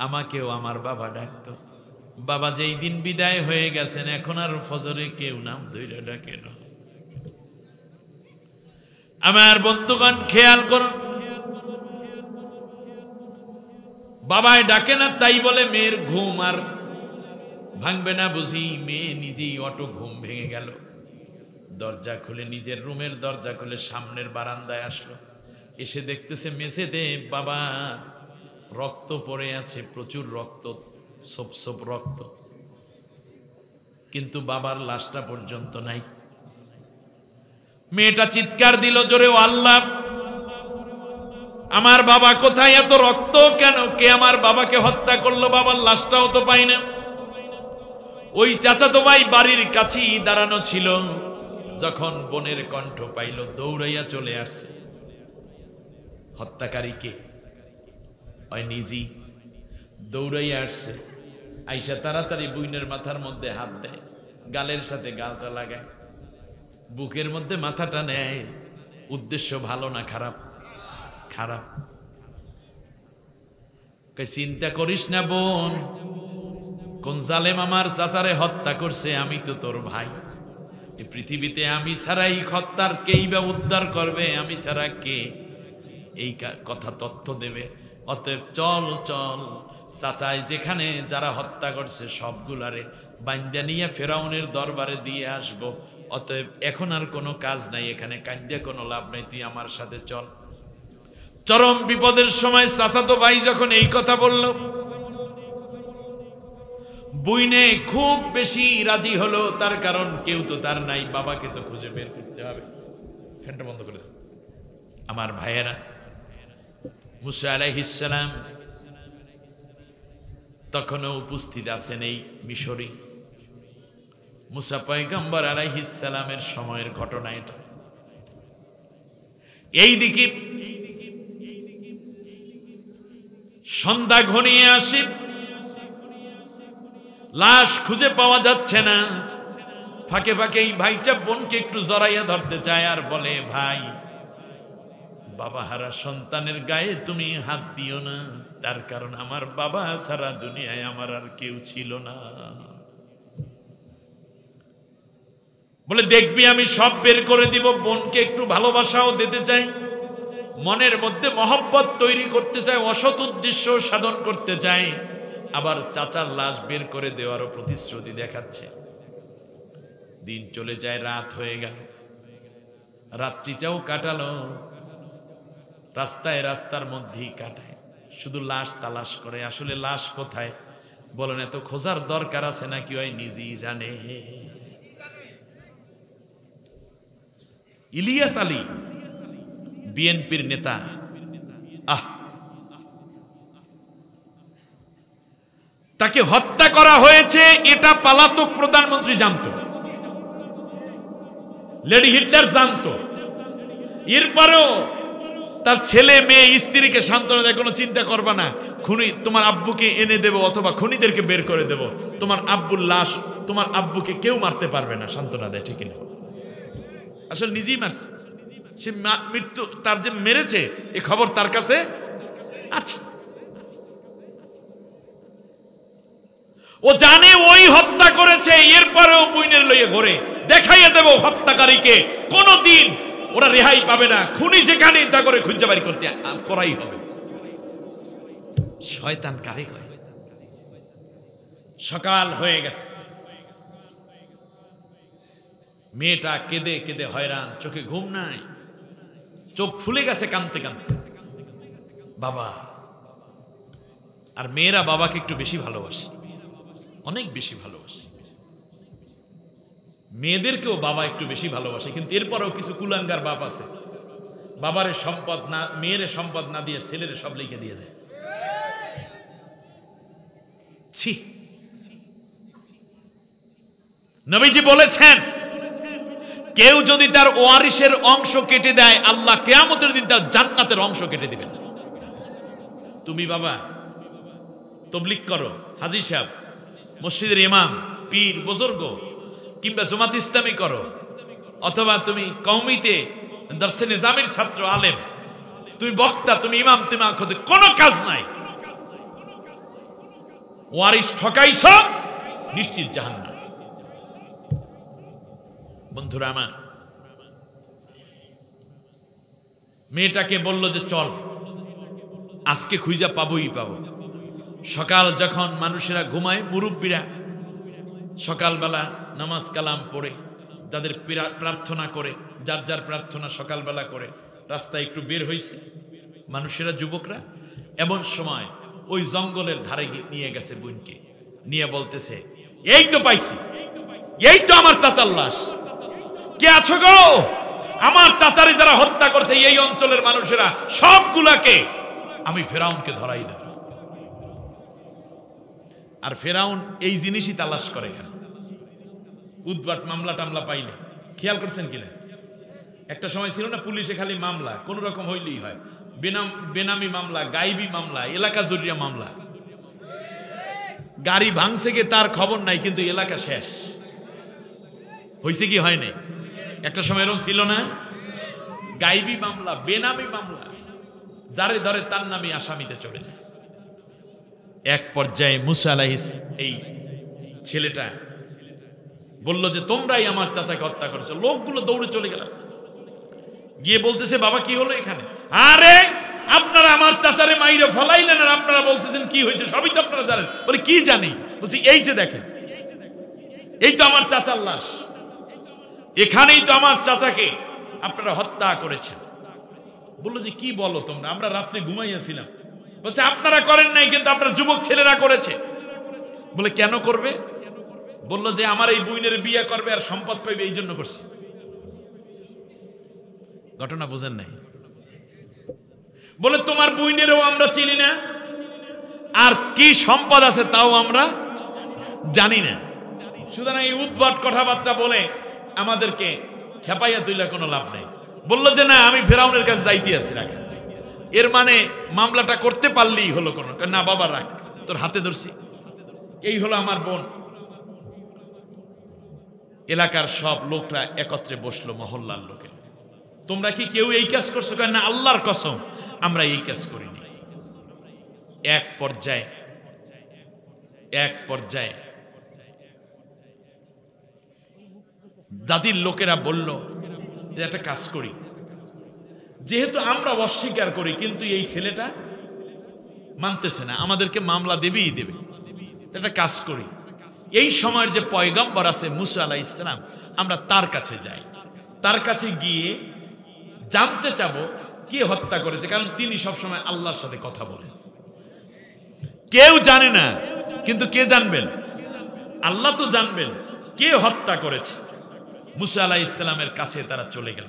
[SPEAKER 1] আমাকেও আমার বাবা ডাকতো। বাবা যেই দিন বিদায় হয়ে গেছেন, এখন আর ফজরে কেউ নাম ধইরা ডাকে না। আমার বন্ধুগণ খেয়াল করুন, বাবাই ডাকে না, তাই বলে মেয়ের ঘুম আর ভাঙবে না বুঝি। মেয়ে নিজেই অটো ঘুম ভেঙে গেল। দরজা খুলে, নিজের রুমের দরজা খুলে সামনের বারান্দায় আসলো। এসে দেখতেছে মেঝেতে বাবা রক্ত পড়ে আছে, প্রচুর রক্ত, সোপ সোপ রক্ত, কিন্তু বাবার লাশটা পর্যন্ত নাই। মেয়েটা চিৎকার দিল জোরে, ও আল্লাহ, আমার বাবা কোথায়? এত রক্ত কেন? কে আমার বাবাকে হত্যা করলো? বাবার লাশটাও তো পাই না। ওই চাচাতো ভাই বাড়ির কাছেই দাঁড়ানো ছিল। যখন বোনের কণ্ঠ পাইল, দৌড়াইয়া চলে আসছে। হত্যাকারী কে? ওই নিজেই দৌড়াইয়া আসছে। আইসা তাড়াতাড়ি বুইনের মাথার মধ্যে হাত দেয়, গালের সাথে গালটা লাগায়, বুকের মধ্যে মাথাটা নেয়। উদ্দেশ্য ভালো না খারাপ? খারাপ। চিন্তা করিস না বোন, কোন জালেম আমার চাচারে হত্যা করছে, আমি তো তোর ভাই। এই পৃথিবীতে আমি ছাড়া এই হত্যার কেই বা উদ্ধার করবে? আমি ছাড়া কে এই কথা তথ্য দেবে? অতএব চল চল, চাচাই যেখানে যারা হত্যা করছে সবগুলারে বাইন্দা নিয়ে ফেরাউনের দরবারে দিয়ে আসব। অতএব এখন আর কোনো কাজ নাই, এখানে কাঁদিয়া কোনো লাভ নাই, তুই আমার সাথে চল। চরম বিপদের সময় চাচাতো ভাই যখন এই কথা বলল, বুইনে খুব বেশি রাজি হলো। তার কারণ কেউ তো তার নাই, বাবাকে তো খুঁজে বের করতে হবে। ফ্যানটা বন্ধ করে দাও। আমার ভাইয়েরা, মুসা আলাইহিস সালাম তখনও উপস্থিত আছেন এই মিশরে। মুসা পয়গম্বর আলাইহিস সালামের সময়ের ঘটনা এটা। এইদিকে সন্ধ্যা ঘনিয়ে আসে, লাশ খুঁজে পাওয়া যাচ্ছে না। ফাঁকে ফাঁকে এই ভাইটা বোনকে একটু জড়াইয়া ধরতে চায় আর বলে, ভাই, বাবা হারা সন্তানের গায়ে তুমি হাত দিও না, তার কারণ আমার বাবা সারা দুনিয়ায় আমার আর কেউ ছিল না। বলে, দেখবি আমি সব বের করে দিব। বোনকে একটু ভালোবাসাও দিতে চাই, মনের মধ্যে মহব্বত তৈরি করতে চাই, অসৎ উদ্দেশ্য সাধন করতে চাই, আবার চাচার লাশ বের করে দেওয়ারও প্রতিশ্রুতি দেখাচ্ছে। দিন চলে যায়, রাত হয়ে গেল। রাত্রিটাও কাটালো, রাস্তায় রাস্তার মধ্যেই কাটায়, শুধু লাশ তালাশ করে। আসলে লাশ কোথায় বলেন, এত খোঁজার দরকার আছে নাকি? ওই নিজেই জানে। ইলিয়াস আলী, বিএনপির নেতা, তাকে হত্যা করা হয়েছে এটা পলাতক প্রধানমন্ত্রী জানতো, লেডি হিটলার জানতো। এরপরেও তার ছেলে মেয়ে স্ত্রীকে সান্ত্বনা দেয়, কোনো চিন্তা করবা না, খুনি তোমার আব্বুকে এনে দেব অথবা খুনিদেরকে বের করে দেব, তোমার আব্বুর লাশ, তোমার আব্বুকে কেউ মারতে পারবে না, সান্ত্বনা দেয়। ঠিক না? আসলে নিজেই মারছে সে। মৃত্যু তার যে মেরেছে এ খবর তার কাছে আছে। ও জানে ওই হত্যা করেছে, এরপরেও বুইনের লইয়ে ঘরে দেখাইয়ে দেব হত্যাকারীকে। কোনদিন ওরা রেহাই পাবে না, খুনি যেখানে তা করে খুঁজে বাড়ি করতে করাই হবে। শয়তান কারে হয়? সকাল হয়ে গেছে, মেয়েটা কেঁদে কেঁদে হয়রান, চোখে ঘুম নাই, চোখ ফুলে গেছে কাঁদতে কাঁদতে। বাবা, আর মেয়েরা বাবাকে একটু বেশি ভালোবাসে, অনেক বেশি ভালোবাসে। মেয়েদেরকেও বাবা একটু বেশি ভালোবাসে, কিন্তু এরপরেও কিছু কুলাঙ্গার বাপ আছে, বাবারে সম্পদ না, মেয়েরে সম্পদ না দিয়ে ছেলেরে সব লিখে দিয়ে যায়। ছি! নবীজি বলেছেন, কেউ যদি তার ওয়ারিসের অংশ কেটে দেয়, আল্লাহ কিয়ামতের দিন তার জান্নাতের অংশ কেটে দিবেন। তুমি বাবা তাবলীগ করো, হাজী সাহেব, মসজিদের ইমাম, পীর, বুজুর্গ, কিংবা জামাত ইসলামী করো, অথবা তুমি কওমিতে দরসে নিজামের ছাত্র, আলেম, তুমি বক্তা, তুমি ইমাম, তুমি আখতে কোনো কাজ নাই, ওয়ারিস ঠকাইছ, নিশ্চিত জাহান্নাম। বন্ধুরা আমার, মেয়েটাকে বলল যে চল, আজকে খুঁজা পাবোই পাবো। সকাল যখন মানুষেরা ঘুমায়, মুরব্বীরা সকালবেলা নামাজ কালাম পড়ে, যাদের প্রার্থনা করে, যার যার প্রার্থনা সকালবেলা করে রাস্তায় একটু বের হয়েছে মানুষেরা, যুবকরা। এমন সময় ওই জঙ্গলের ধারে নিয়ে গেছে বোনকে, নিয়ে বলতেছে, এই তো পাইছি, এই তো আমার চাচার লাশ। কে আছো গো? আমার চাচারে যারা হত্যা করছে এই অঞ্চলের মানুষেরা সবগুলাকে আমি ফেরাউনকে ধরাই দেব। আর ফেরাউন এই জিনিসই তালাশ করে, উদ্বাট মামলা টামলা পাইলে। খেয়াল করছেন কিনা? একটা সময় ছিল না, পুলিশে খালি মামলা কোন রকম হইলেই হয়, বেনামি মামলা, গাইবি মামলা, এলাকা জড়িয়া মামলা। গাড়ি ভাঙছে গে তার খবর নাই, কিন্তু এলাকা শেষ হয়েছে কি হয় নাই? একটা সময় এরকম ছিল না? গাইবি মামলা, বেনামি মামলা, যারে ধরে তার নামে আসামিতে চলে যায়। এক পর্যায়ে মুসা আলাইহিস এই ছেলেটা বলল যে তোমরাই আমার চাচাকে হত্যা করেছো। লোকগুলো দৌড়ে চলে গেল, গিয়ে বলতেছে, বাবা কি হলো এখানে? আরে আপনারা আমার চাচারে মাইরে ফলাইলেন, আর আপনারা বলতেছেন কি হয়েছে? সবই তো আপনারা জানেন। বলে কি জানি? বলছি এই যে দেখেন, এই তো আমার চাচার লাশ, এখানেই তো আমার চাচাকে আপনারা হত্যা করেছেন। বললো যে কি বলো তোমরা? আমরা রাত্রে ঘুমাইয়াছিলাম। বলছে আপনারা করেন নাই, কিন্তু আপনার যুবক ছেলেরা করেছে। বলে কেন করবে? বললো যে আমার এই বুইনের বিয়ে করবে আর সম্পদ পাইবে, এই জন্য করছে। ঘটনা বুঝেন নাই? বলে তোমার বুইনেরও আমরা চিনি না, আর কি সম্পদ আছে তাও আমরা জানি না। সুতরাং এই উদ্ভট কথাবার্তা বলে আমাদেরকে খেপাইয়া তুইলে কোনো লাভ নেই। বললো যে না, আমি ফেরাউনের কাছে যাইতে আছি, রাখা। এর মানে মামলাটা করতে পারলেই হলো। কোনো না বাবা রাখ, তোর হাতে ধরছি, এই হলো আমার বোন। এলাকার সব লোকরা একত্রে বসলো, মহল্লার লোকে, তোমরা কি কেউ এই কাজ করছো? না, আল্লাহর কসম আমরা এই কাজ করিনি। এক পর্যায়ে দাদির লোকেরা বলল যে একটা কাজ করি, যেহেতু আমরা অস্বীকার করি, কিন্তু এই ছেলেটা মানতেছে না, আমাদেরকে মামলা দেবেই দেবে, একটা কাজ করি, এই সময়ের যে পয়গম্বর আছে মুসা আলাইহিস সালাম, আমরা তার কাছে যাই, তার কাছে গিয়ে জানতে চাবো কে হত্যা করেছে, কারণ তিনি সবসময় আল্লাহর সাথে কথা বলেন। কেউ জানে না, কিন্তু কে জানবেন? আল্লাহ তো জানবেন কে হত্যা করেছে। মুসা আলাইহিস সালামের কাছে তারা চলে গেল,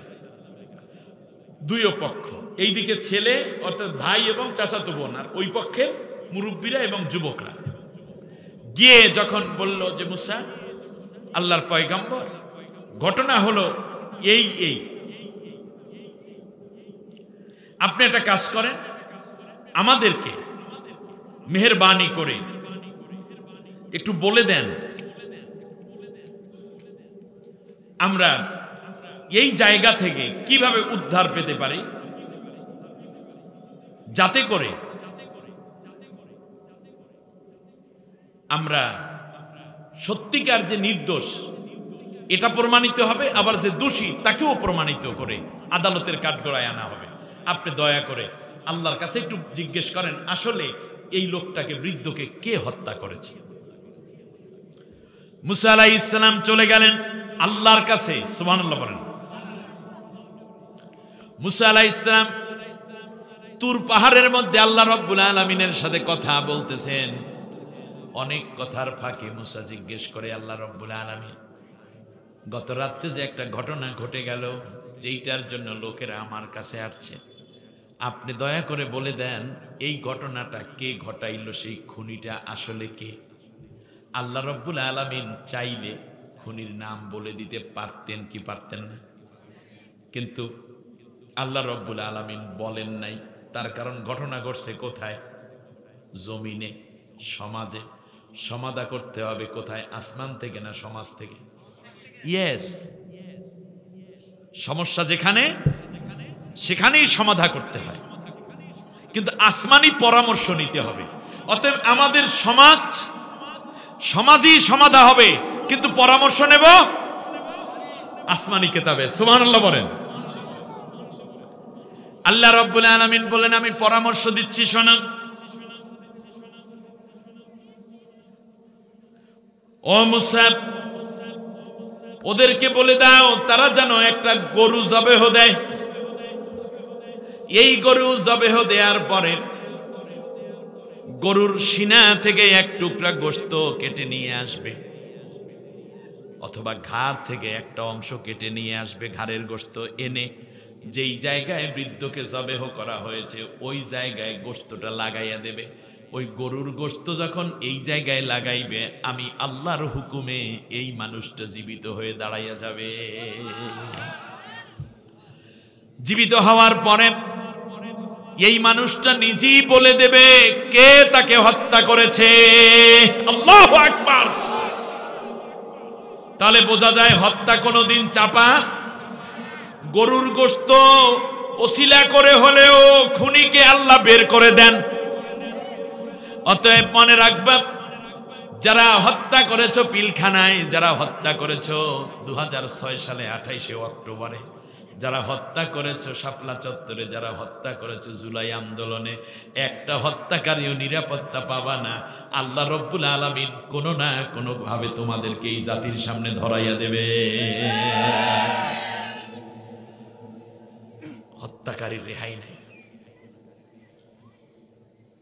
[SPEAKER 1] দুই পক্ষ, এইদিকে ছেলে অর্থাৎ ভাই এবং চাচাতো বোন, আর ওই পক্ষের মুরব্বীরা এবং যুবকরা। গিয়ে যখন বলল যে মুসা, আল্লাহর পয়গম্বর, ঘটনা হলো এই, আপনি একটা কাজ করেন, আমাদেরকে মেহেরবানি করে একটু বলে দেন আমরা এই জায়গা থেকে কিভাবে উদ্ধার পেতে পারি, যাতে করে আমরা সত্যিকার যে নির্দোষ এটা প্রমাণিত হবে, আবার যে দোষী তাকেও প্রমাণিত করে আদালতের কাঠগড়ায় আনা হবে। আপনি দয়া করে আল্লাহর কাছে একটু জিজ্ঞেস করেন, আসলে এই লোকটাকে, বৃদ্ধকে কে হত্যা করেছে? মুসা আলাইহিস সালাম চলে গেলেন আল্লাহর কাছে, সুবহানাল্লাহ বলেন। মুসা আলাইহিস সালাম তুর পাহাড়ের মধ্যে আল্লাহ রাব্বুল আলামিনের সাথে কথা বলতেছেন। অনেক কথার ফাঁকে মুসা জিজ্ঞেস করে, আল্লাহ রাব্বুল আলামিন, গত রাত্রে যে একটা ঘটনা ঘটে গেল, যেইটার জন্য লোকেরা আমার কাছে আসছে, আপনি দয়া করে বলে দেন এই ঘটনাটা কে ঘটাইল, সেই খুনিটা আসলে কে? আল্লাহ রাব্বুল আলামিন চাইলে খুনির নাম বলে দিতে পারতেন কি পারতেন না, কিন্তু আল্লাহ রাব্বুল আলামিন বলেন নাই। তার কারণ ঘটনা ঘটছে কোথায়? জমিনে, সমাজে। সমাধা করতে হবে কোথায়? আসমান থেকে না সমাজ থেকে? ইয়েস, সমস্যা যেখানে সেখানেই সমাধা করতে হয়, কিন্তু আসমানি পরামর্শ নিতে হবে। অতএব আমাদের সমাজই সমাধা হবে, কিন্তু পরামর্শ নেব আসমানি কিতাবে। সুবহানাল্লাহ বলেন। আল্লাহ রাব্বুল আলামিন বলেন, আমি পরামর্শ দিচ্ছি, শোনো। ও মুসা, ওদেরকে বলে দাও তারা যেন একটা গরু জবেহ দেয়। এই গরু জবেহ দেওয়ার পরে গরুর সিনা থেকে এক টুকরা গোশত কেটে নিয়ে আসবে, অথবা ঘাড় থেকে একটা অংশ কেটে নিয়ে আসবে, ঘাড়ের গোশত এনে যেই জায়গায় বৃদ্ধকে জবেহ করা হয়েছে ওই জায়গায় গোশতটা লাগাইয়া দেবে। ওই গরুর গোশত যখন এই জায়গায় লাগাইবে, আমি আল্লাহর হুকুমে এই মানুষটা জীবিত হয়ে দাঁড়াইয়া যাবে। জীবিত হওয়ার পরে এই মানুষটা নিজেই বলে দেবে কে তাকে হত্যা করেছে। আল্লাহু আকবার। তাহলে বোঝা যায় হত্যা কোনোদিন চাপা। গরুর গোশত ওসিলা করে হলেও খুনিকে আল্লাহ বের করে দেন। অতএব মনে রাখবা, যারা হত্যা করেছো পিলখানায়, যারা হত্যা করেছো 2006 সালে 28শে অক্টোবরে, যারা হত্যা করেছো শাপলা চত্বরে, যারা হত্যা করেছো জুলাই আন্দোলনে, একটা হত্যাকারীও নিরাপত্তা পাবা না। আল্লাহ রব্বুল আলামিন কোনো না কোনো ভাবে তোমাদেরকে এই জাতির সামনে ধরাইয়া দেবে। হত্যাকারীর রেহাই নাই।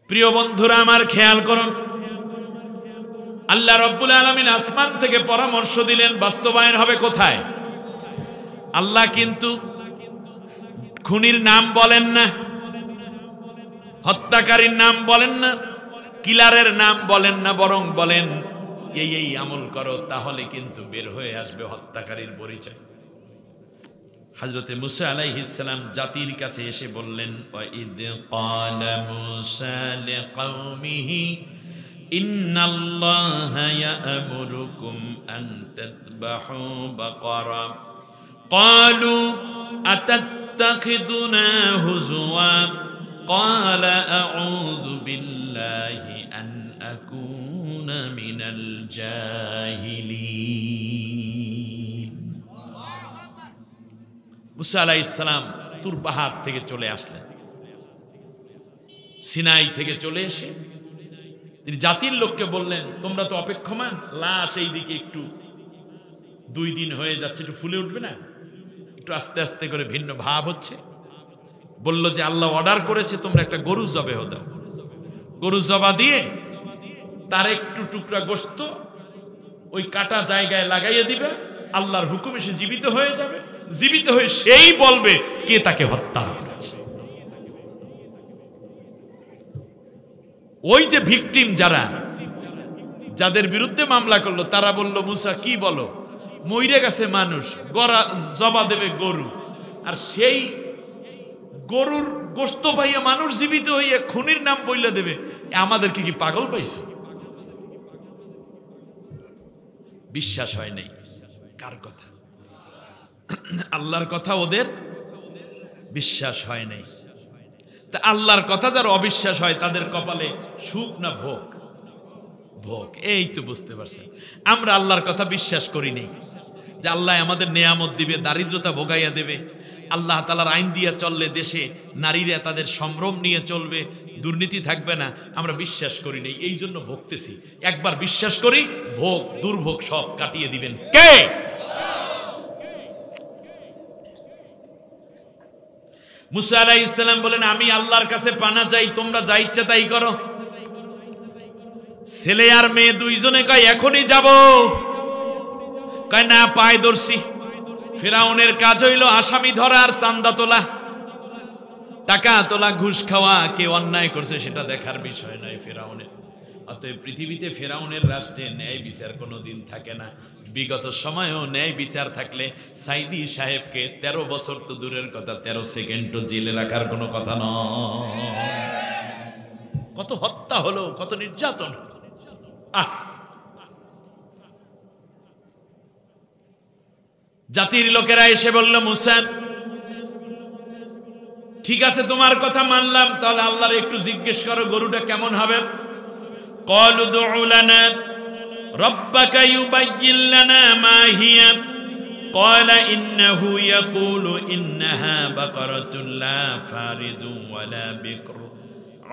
[SPEAKER 1] প্রিয় বন্ধুরা আমার, খেয়াল করুন, আল্লাহ রব্বুল আলামিন আসমান থেকে পরামর্শ দিলেন, বাস্তবায়ন হবে কোথায়? আল্লাহ কিন্তু খুনির নাম বলেন না, হত্যাকারীর নাম বলেন না, কিলারের নাম বলেন না, বরং বলেন এই আমল করো, তাহলে কিন্তু বের হয়ে আসবে হত্যাকারীর পরিচয়। হযরতে মুসা আলাইহিস সালাম জাতির কাছে এসে বললেন, ওয়াইদ ক্বালা মুসা লিকাওমিহি ইন্নাল্লাহা ইয়া'মুরুকুম আন তাযবাহু বাকারা ক্বালু আতাত্তাখিযুনা হুজওয়া ক্বালা আউযু বিল্লাহি আন আকুনা মিনাল জাহিলিন। মুসা আলাইহিস সালাম তুর পাহাড় থেকে চলে আসলেন, সিনাই থেকে চলে এসে তিনি জাতির লোককে বললেন, তোমরা তো অপেক্ষমান, লাশ এই দিকে একটু 2 দিন হয়ে যাচ্ছে, একটু ফুলে উঠবে না, একটু আস্তে আস্তে করে ভিন্ন ভাব হচ্ছে। বলল যে আল্লাহ অর্ডার করেছে তোমরা একটা গরু জবেহ দাও। গরু জবা দিয়ে তার একটু টুকরা গোশত ওই কাটা জায়গায় লাগাইয়ে দিবে, আল্লাহর হুকুম এসে জীবিত হয়ে যাবে। জীবিত হয়ে সেই বলবে কে তাকে হত্যা করেছে। ওই যে ভিকটিম, যাদের বিরুদ্ধে মামলা করলো, তারা বলল, মুসা কি বলো, মইরে গেছে মানুষ, গড়া জবা দেবে গরু, আর সেই গরুর গোশত পাইয়া মানুষ জীবিত হইয়া খুনির নাম বইলা দেবে, আমাদেরকে কি পাগল পাইছে? বিশ্বাস হয় নাই। কার কথা? আল্লাহর কথা ওদের বিশ্বাস হয় নাই। তা আল্লাহর কথা যার অবিশ্বাস হয় তাদের কপালে সুখ না ভোগ? ভোগ। এই তো বুঝতে পারছেন, আমরা আল্লাহর কথা বিশ্বাস করি নাই। যে আল্লাহ আমাদের নেয়ামত দিবে, দারিদ্রতা ভোগাইয়া দেবে, আল্লাহ তাআলার আইন দিয়া চললে দেশে নারীরা তাদের সম্ভ্রম নিয়ে চলবে, দুর্নীতি থাকবে না, আমরা বিশ্বাস করি নাই, এই জন্য ভোগতেছি। একবার বিশ্বাস করি, ভোগ দুর্ভোগ সব কাটিয়ে দিবেন কে? মুসা আলাইহিস সালাম বলেন, আমি আল্লাহর কাছে পানা চাই, তোমরা যা ইচ্ছা তাই করো। ছেলে আর মেয়ে দুইজনে কয় এখনই যাব। কয় না, পায় ধরছি। ফিরাউনের কাজ হইল আসামি ধরা আর চান্দা তোলা, টাকা তোলা, ঘুষ খাওয়া। কে অন্যায় করছে সেটা দেখার বিষয় নয় ফিরাউনের। অতএব পৃথিবীতে ফিরাউনের রাষ্ট্রে ন্যায় বিচার কোনোদিন থাকে না। বিগত সময়েও ন্যায় বিচার থাকলে সাইদি সাহেবকে 13 বছর তো দূরের কথা, 13 সেকেন্ডও জেলে রাখার কোনো কথা নয়। কত হত্যা হলো, কত নির্যাতন। জাতির লোকেরা এসে বলল, মুসা ঠিক আছে তোমার কথা মানলাম, তাহলে আল্লাহর একটু জিজ্ঞেস করো গরুটা কেমন হবে। ক্বালু দুউ লানা রাব্বাকা ইউবায়্যিন লানা মা হিয়া ক্বালা ইন্নাহু ইয়াকুলু ইন্নাহা বাকারাতুন লা ফারিদু ওয়ালা বিকর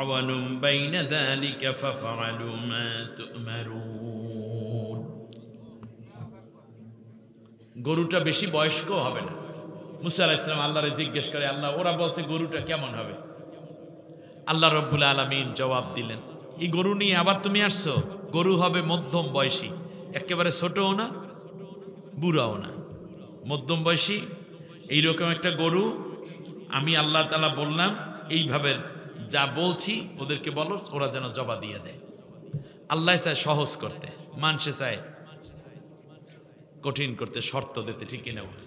[SPEAKER 1] আওয়ানুম বাইনা যালিকা ফাফআলু মা তু'মারুন। গরুটা বেশি বয়স্ক হবে না। মুসা আলাইহিস সালাম আল্লাহরে জিজ্ঞেস করে, আল্লাহ ওরা বলছে গরুটা কেমন হবে? আল্লাহ রাব্বুল আলামিন জবাব দিলেন, এই গরু নিয়ে আবার তুমি আসছো? গরু হবে মধ্যম বয়সী, একেবারে ছোটও না বুড়াও না, মধ্যম বয়সী। এইরকম একটা গরু আমি আল্লাহ তাআলা বললাম, এইভাবে যা বলছি ওদেরকে বলো, ওরা যেন জবাব দিয়ে দেয়। আল্লাহ চায় সহজ করতে, মানুষে চায় কঠিন করতে, শর্ত দিতে, ঠিক কিনা বলে?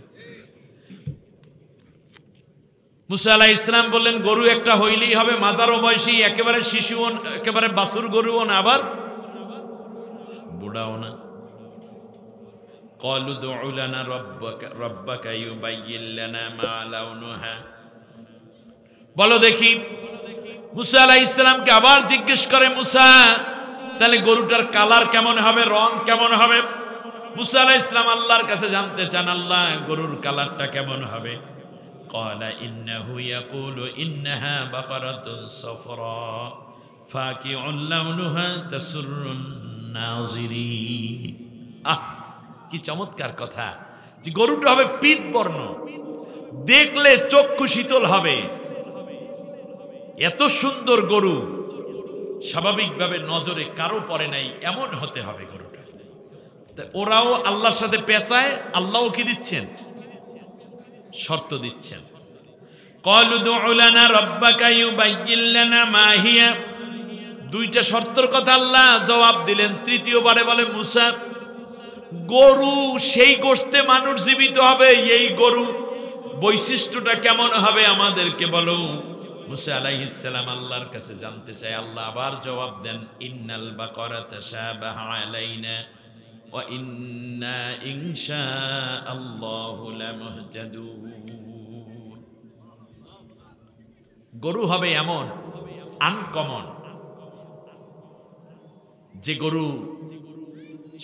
[SPEAKER 1] মুসা আলাইহিস সালাম বললেন, গরু একটা হইলেই হবে, মাজারও বয়সী, একেবারে শিশুও, একেবারে বাছুর গরুও না, আবার বুড়াও না। ক্বালু দুউ লানা রাব্বাকা ইউবায়্যিন লানা মা লাউনুহা। বলো দেখি। মুসা আলাইহিস সালামকে আবার জিজ্ঞেস করে, মুসা তাহলে গরুটার কালার কেমন হবে, রং কেমন হবে? মুসা আলাইহিস সালাম আল্লাহর কাছে জানতে চান, আল্লাহ গরুর কালারটা কেমন হবে? ক্বালা ইন্নাহু ইয়াকুলু ইন্নাহা বাকারাতুন সাফরা ফাকিউন লাউনুহা তাসুররুন নাযিরিন। কি চমৎকার কথা, যে গরুটা হবে পীত বর্ণ, দেখলে চক্ষু শীতল হবে। এত সুন্দর গরু স্বাভাবিকভাবে নজরে কারো পড়ে নাই, এমন হতে হবে গরুটা। ওরাও আল্লাহর সাথে পেঁচায়, আল্লাহও কি দিচ্ছেন? শর্ত দিচ্ছেন। ক্বালু দুউ লানা রাব্বাকা ইউবায়্যিন লানা মা হিয়া। দুইটা শর্তের কথা আল্লাহ জবাব দিলেন। তৃতীয়বারে বলে, মুসা গরু সেই গোশতে মানুষ জীবিত হবে, এই গরু বৈশিষ্ট্যটা কেমন হবে আমাদেরকে বলো। মুসা আলাইহিস সালাম আল্লাহর কাছে জানতে চায়। আল্লাহ আবার জবাব দেন, ইন্নাল বাকারা তাশাবাহা আলাইনা ওয়া ইন্না ইনশাআল্লাহু লামুহতাদুন। গরু হবে এমন আনকমন, যে গরু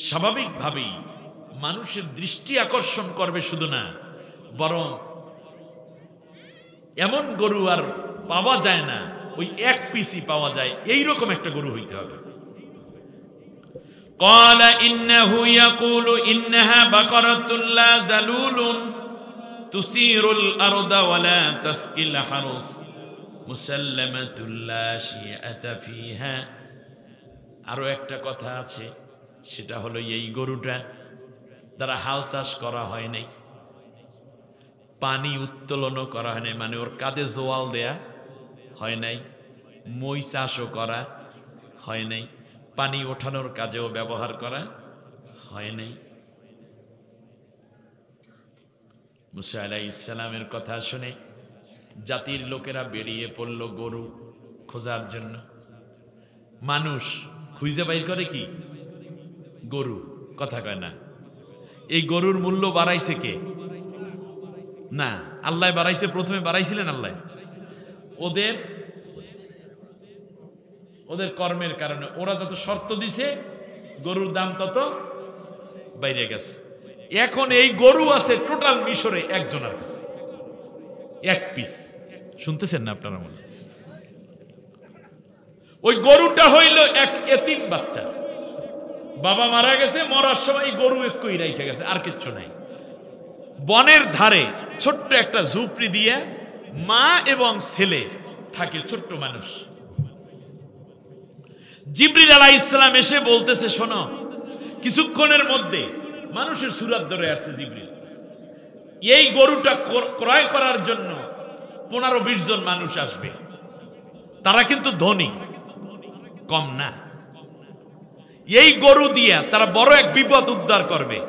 [SPEAKER 1] স্বাভাবিকভাবেই মানুষের দৃষ্টি আকর্ষণ করবে, শুধু না বরং এমন গরু আর পাওয়া যায় না, ওই এক পিসই পাওয়া যায়, এইরকম একটা গরু হইতে হবে। ক্বালা ইন্নাহু ইয়াকুলু ইন্নাহা বাকারাতুন লা যালুলুন তুসিরুল আরদা ওয়া লা তাসকিল হারুস মুসাল্লামাতুল লা শিয়াতা ফিহা। আরো একটা কথা আছে, সেটা হলো এই গরুটা দ্বারা হাল চাষ করা হয় নাই, পানি উত্তোলনও করা হয় নাই, মানে ওর কাঁধে জোয়াল দেয়া হয় নাই, মই চাষও করা হয় নাই, পানি ওঠানোর কাজেও ব্যবহার করা হয় নাই। মুসা আলাইহিস সালামের কথা শুনে জাতির লোকেরা বেরিয়ে পড়ল গরু খোঁজার জন্য। মানুষ খুঁজে বাইর করে কি? গরু। কথা কয় না। এই গরুর মূল্য বাড়াইছে কে? না, আল্লাহ বাড়াইছে। প্রথমে বাড়াইছিলেন আল্লাহ। ওদের কর্মের কারণে ওরা যত শর্ত দিছে, গরুর দাম তত বাইরে গেছে। এখন এই গরু আছে টোটাল মিশরে একজনের কাছে, এক পিস। শুনতেছেন না আপনারা? মনে ওই গরুটা হইল এক এতিম বাচ্চা, বাবা মারা গেছে, মরার সময় গরু একই রেখে গেছে, আর কিচ্ছু নাই। বনের ধারে ছোট্ট একটা ঝুপড়ি দিয়ে মা এবং ছেলে থাকে, ছোট্ট মানুষ। জিবরিল আলাইহিস সালাম এসে বলতেছে, শোনো, কিছুক্ষণের মধ্যে মানুষের সুরাত ধরে আসছে জিবরিল, এই গরুটা ক্রয় করার জন্য 15-20 জন মানুষ আসবে, তারা কিন্তু ধনী, কম না। এই গরু দিয়া তারা বড় এক বিপদ উদ্ধার করবে,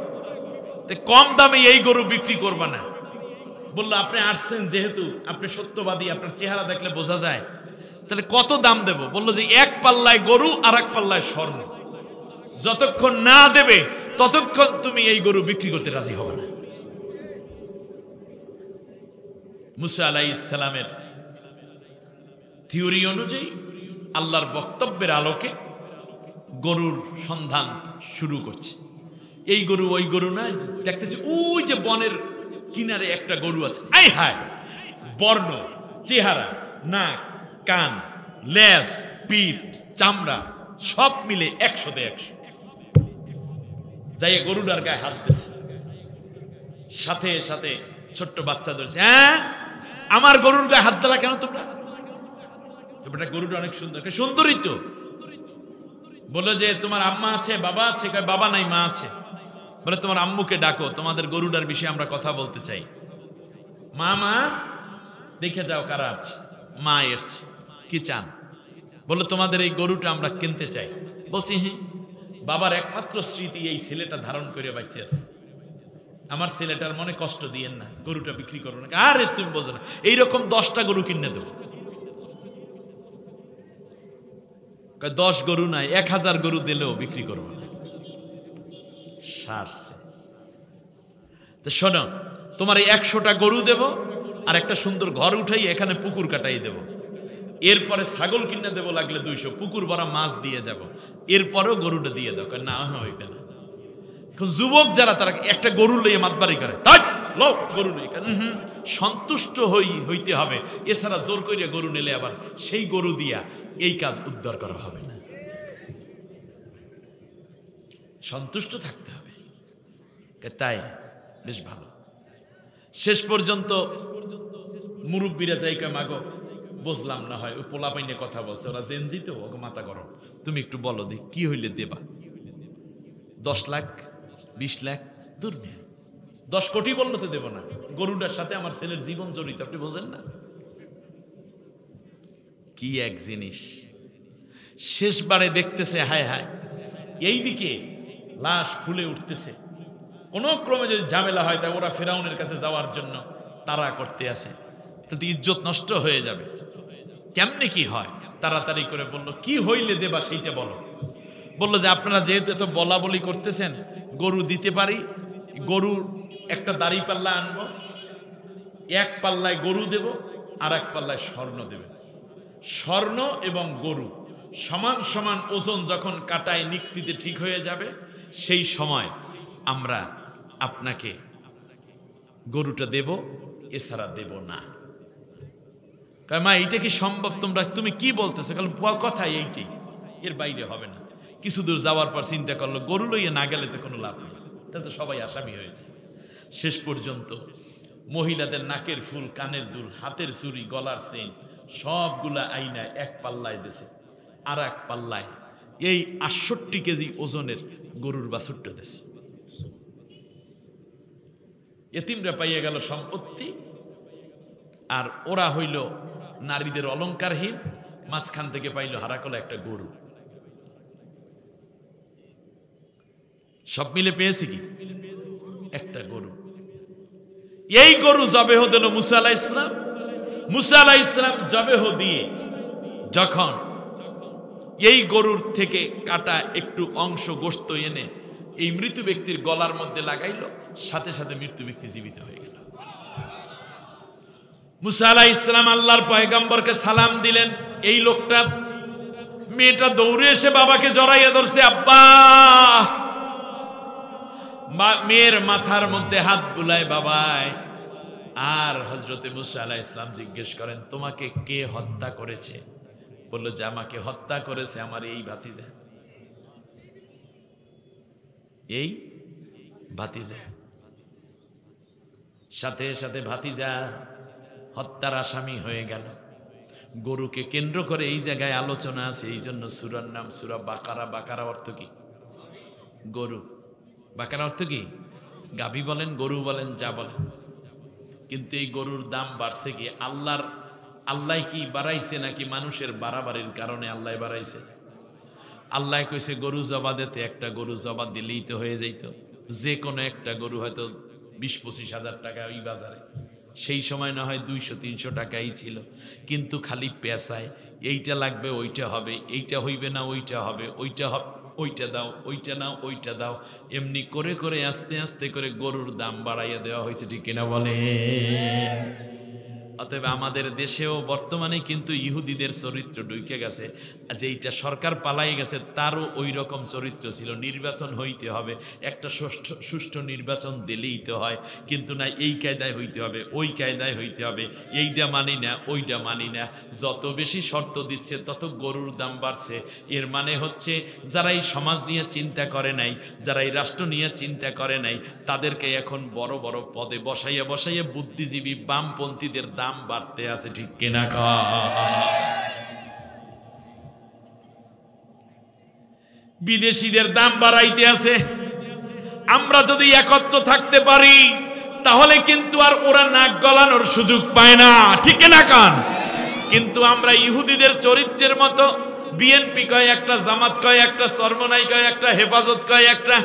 [SPEAKER 1] কম দামে এই গরু বিক্রি করবে না। বললো, আপনি আসছেন যেহেতু, আপনি সত্যবাদী, আপনার চেহারা দেখলে বোঝা যায়, তাহলে কত দাম দেব? বললো যে এক পাল্লায় গরু আর এক পাল্লায় স্বর্ণ, যতক্ষণ না দেবে ততক্ষণ তুমি এই গরু বিক্রি করতে রাজি হবে না। মুসা আলাইহিস সালামের থিওরি অনুযায়ী, আল্লাহর বক্তব্যের আলোকে গরুর সন্ধান শুরু করছে। এই গরু ওই গরু না, দেখতেছি ওই যে বনের কিনারে একটা গরু আছে, আয় হায়, বর্ণ, চেহারা, নাক, কান, লেজ, পিঠ, চামড়া সব মিলে 100-তে 100। যাই গরুটার গায়ে হাত দিয়েছে, সাথে সাথে ছোট্ট বাচ্চা ধরেছে, হ্যাঁ আমার গরুর গায়ে হাত দিলা কেন তোমরা? গরুটা অনেক সুন্দর, সুন্দরই তো। বললো যে তোমার আম্মা আছে, বাবা আছে? বাবা নাই, মা আছে। বলে তোমার আম্মুকে ডাকো, তোমাদের গরুটার বিষয়ে আমরা কথা বলতে চাই। মা দেখে যাও কারা আছে। মা এসছে, কি চান? বললো তোমাদের এই গরুটা আমরা কিনতে চাই। বলছি, হ্যাঁ। বাবার একমাত্র স্মৃতি এই ছেলেটা ধারণ করে বাঁচে আছে, আমার ছেলেটার মনে কষ্ট দিয়েন না, গরুটা বিক্রি করবো না। আরে তুমি বোঝো না, এইরকম 10টা গরু কিনে দেবো। 10 গরু নাই, 1000 গরু দিলেও বিক্রি করবো না। সারছে। তো শোনো, তোমার এই 100টা গরু দেব, আর একটা সুন্দর ঘর উঠাই এখানে পুকুর কাটাই দেব, এরপরে ছাগল কিনে দেবো লাগলে 200, পুকুর ভরা মাছ দিয়ে যাব, এরপরেও গরুটা দিয়ে দাও। না হইবে না। এখন যুবক যারা, তারা একটা গরু লইয়ে মাতবাড়ি করে, গরু নেই, সন্তুষ্ট হইতে হবে, এছাড়া জোর করিয়া গরু নিলে আবার সেই গরু দিয়া এই কাজ উদ্ধার করা হবে না। সন্তুষ্ট থাকতে হবে। তাই বেশ ভালো। শেষ পর্যন্ত মুরব্বীরা যাই কয়, মাগো বুঝলাম না হয়, ওই পোলা পাইনে কথা বলছে, ওরা জেনজি তো, ওকে মাথা গরম, তুমি একটু বলো দি কি হইলে দেবা? 10 লাখ 20 লাখ? দূর নেই, 10 কোটি বললো তো দেব না। গরুটার সাথে আমার ছেলের জীবন জড়িত, আপনি বোঝেন না? কি এক জিনিস। শেষবারে দেখতেছে, হায় হায়, এইদিকে লাশ ফুলে উঠতেছে, কোন ক্রমে যদি ঝামেলা হয় তাই ওরা ফেরাউনের কাছে যাওয়ার জন্য তাড়া করতে আসে, তাতে ইজ্জত নষ্ট হয়ে যাবে। কেমনে কি হয়? তাড়াতাড়ি করে বলল, কি হইলে দেবা সেইটা বলো। বললো যে আপনারা যেহেতু এত বলা বলি করতেছেন, গরু দিতে পারি, গরুর একটা দাড়ি পাল্লা আনবো, এক পাল্লায় গরু দেব আর এক পাল্লায় স্বর্ণ দেবে। স্বর্ণ এবং গরু সমান সমান ওজন যখন কাটায় নিক্তিতে ঠিক হয়ে যাবে, সেই সময় আমরা আপনাকে গরুটা দেব, এছাড়া দেব না। মা এইটা কি সম্ভব? তুমি কি বলতেছো? কথা এইটাই, এর বাইরে হবে না। কিছু দূর যাওয়ার পর চিন্তা করলো, গরু লইয়ে না গেলে তো কোনো লাভ নেই, তাহলে তো সবাই আসামি হয়ে যায়। শেষ পর্যন্ত মহিলাদের নাকের ফুল, কানের দুল, হাতের চুড়ি, গলার চেন সবগুলা আইনা এক পাল্লায় দিয়েছে, আর এক পাল্লায় এই 68 কেজি ওজনের গরুর বাছুরটা দিয়েছে। এতিমরা পাইয়া গেল সম্পত্তি, আর ওরা হইল নারীদের অলংকারহীন, মাঝখান থেকে পাইল হারাকলা একটা গরু। সব মিলে পেয়েছে কি? একটা গরু। এই গরু জবেহ দিল মুসা আলাইহিস সালাম। মুসা আলাইহিস সালাম জবেহ দিয়ে যখন এই গরুর থেকে কাটা একটু অংশ গোশত এনে এই মৃত ব্যক্তির গলার মধ্যে লাগাইল, সাথে সাথে মৃত ব্যক্তি জীবিত হয়ে গেল। মুসা আলাইহিস সালাম আল্লাহর পয়গম্বরকে সালাম দিলেন। এই লোকটা, মেয়েটা দৌড়ে এসে বাবাকে জড়াইয়া ধরছে, আব্বা। মেয়ের মাথার মধ্যে হাত বুলায় বাবায়। আর হযরতে মুসা আলাইহিস সালাম জিজ্ঞেস করেন, তোমাকে কে হত্যা করেছে? বলল যে আমাকে হত্যা করেছে আমার এই ভাতিজা, এই ভাতিজা। সাথে সাথে ভাতিজা হত্যার আসামি হয়ে গেল। গরুকে কেন্দ্র করে এই জায়গায় আলোচনা আছে, এই জন্য সূরার নাম সূরা বাকারা। বাকারা অর্থ কি? গরু। বাকারা অর্থ কি? গাভী বলেন, গরু বলেন, যা বলেন। কিন্তু এই গরুর দাম বাড়ছে কি? আল্লাহ কি বাড়াইছে নাকি মানুষের বাড়াবাড়ির কারণে আল্লাহ বাড়াইছে? আল্লাহ কইছে গরু জবা দিতে, একটা গরু জবা দিলেই তো হয়ে যাইত। যে কোনো একটা গরু হয়তো 20-25 হাজার টাকা ওই বাজারে, সেই সময় না হয় 200-300 টাকাই ছিল। কিন্তু খালি পেশায় এইটা লাগবে, ওইটা হবে, এইটা হইবে না, ওইটা হবে, ওইটা হবে, ওইটা দাও, ওইটা নাও, ওইটা দাও, এমনি করে করে আস্তে আস্তে করে গরুর দাম বাড়াইয়া দেওয়া হয়েছে, ঠিক কিনা বলে? অতএব আমাদের দেশেও বর্তমানে কিন্তু ইহুদিদের চরিত্র ঢুকে গেছে। যেইটা সরকার পালাই গেছে তারও ওই রকম চরিত্র ছিল। নির্বাচন হইতে হবে, একটা সুষ্ঠু নির্বাচন দিলেই তো হয়, কিন্তু না এই কায়দায় হইতে হবে, ওই কায়দায় হইতে হবে, এইটা মানি না, ওইটা মানি না। যত বেশি শর্ত দিচ্ছে তত গরুর দাম বাড়ছে। এর মানে হচ্ছে যারা এই সমাজ নিয়ে চিন্তা করে নাই, যারা এই রাষ্ট্র নিয়ে চিন্তা করে নাই, তাদেরকে এখন বড় বড় পদে বসাইয়া বসাইয়া বুদ্ধিজীবী বামপন্থীদের দাম বাড়তে আছে, ঠিক কিনা? বিদেশিদের দাম বাড়াইতে আছে। আমরা যদি একত্র থাকতে পারি তাহলে কিন্তু আর ওরা নাক গলানোর সুযোগ পায় না, ঠিক কিনা কান? কিন্তু আমরা ইহুদিদের চরিত্রের মতো বিএনপি কয় একটা, জামাত কয় একটা, চরমনাই কয় একটা, হেফাজত কয় একটা,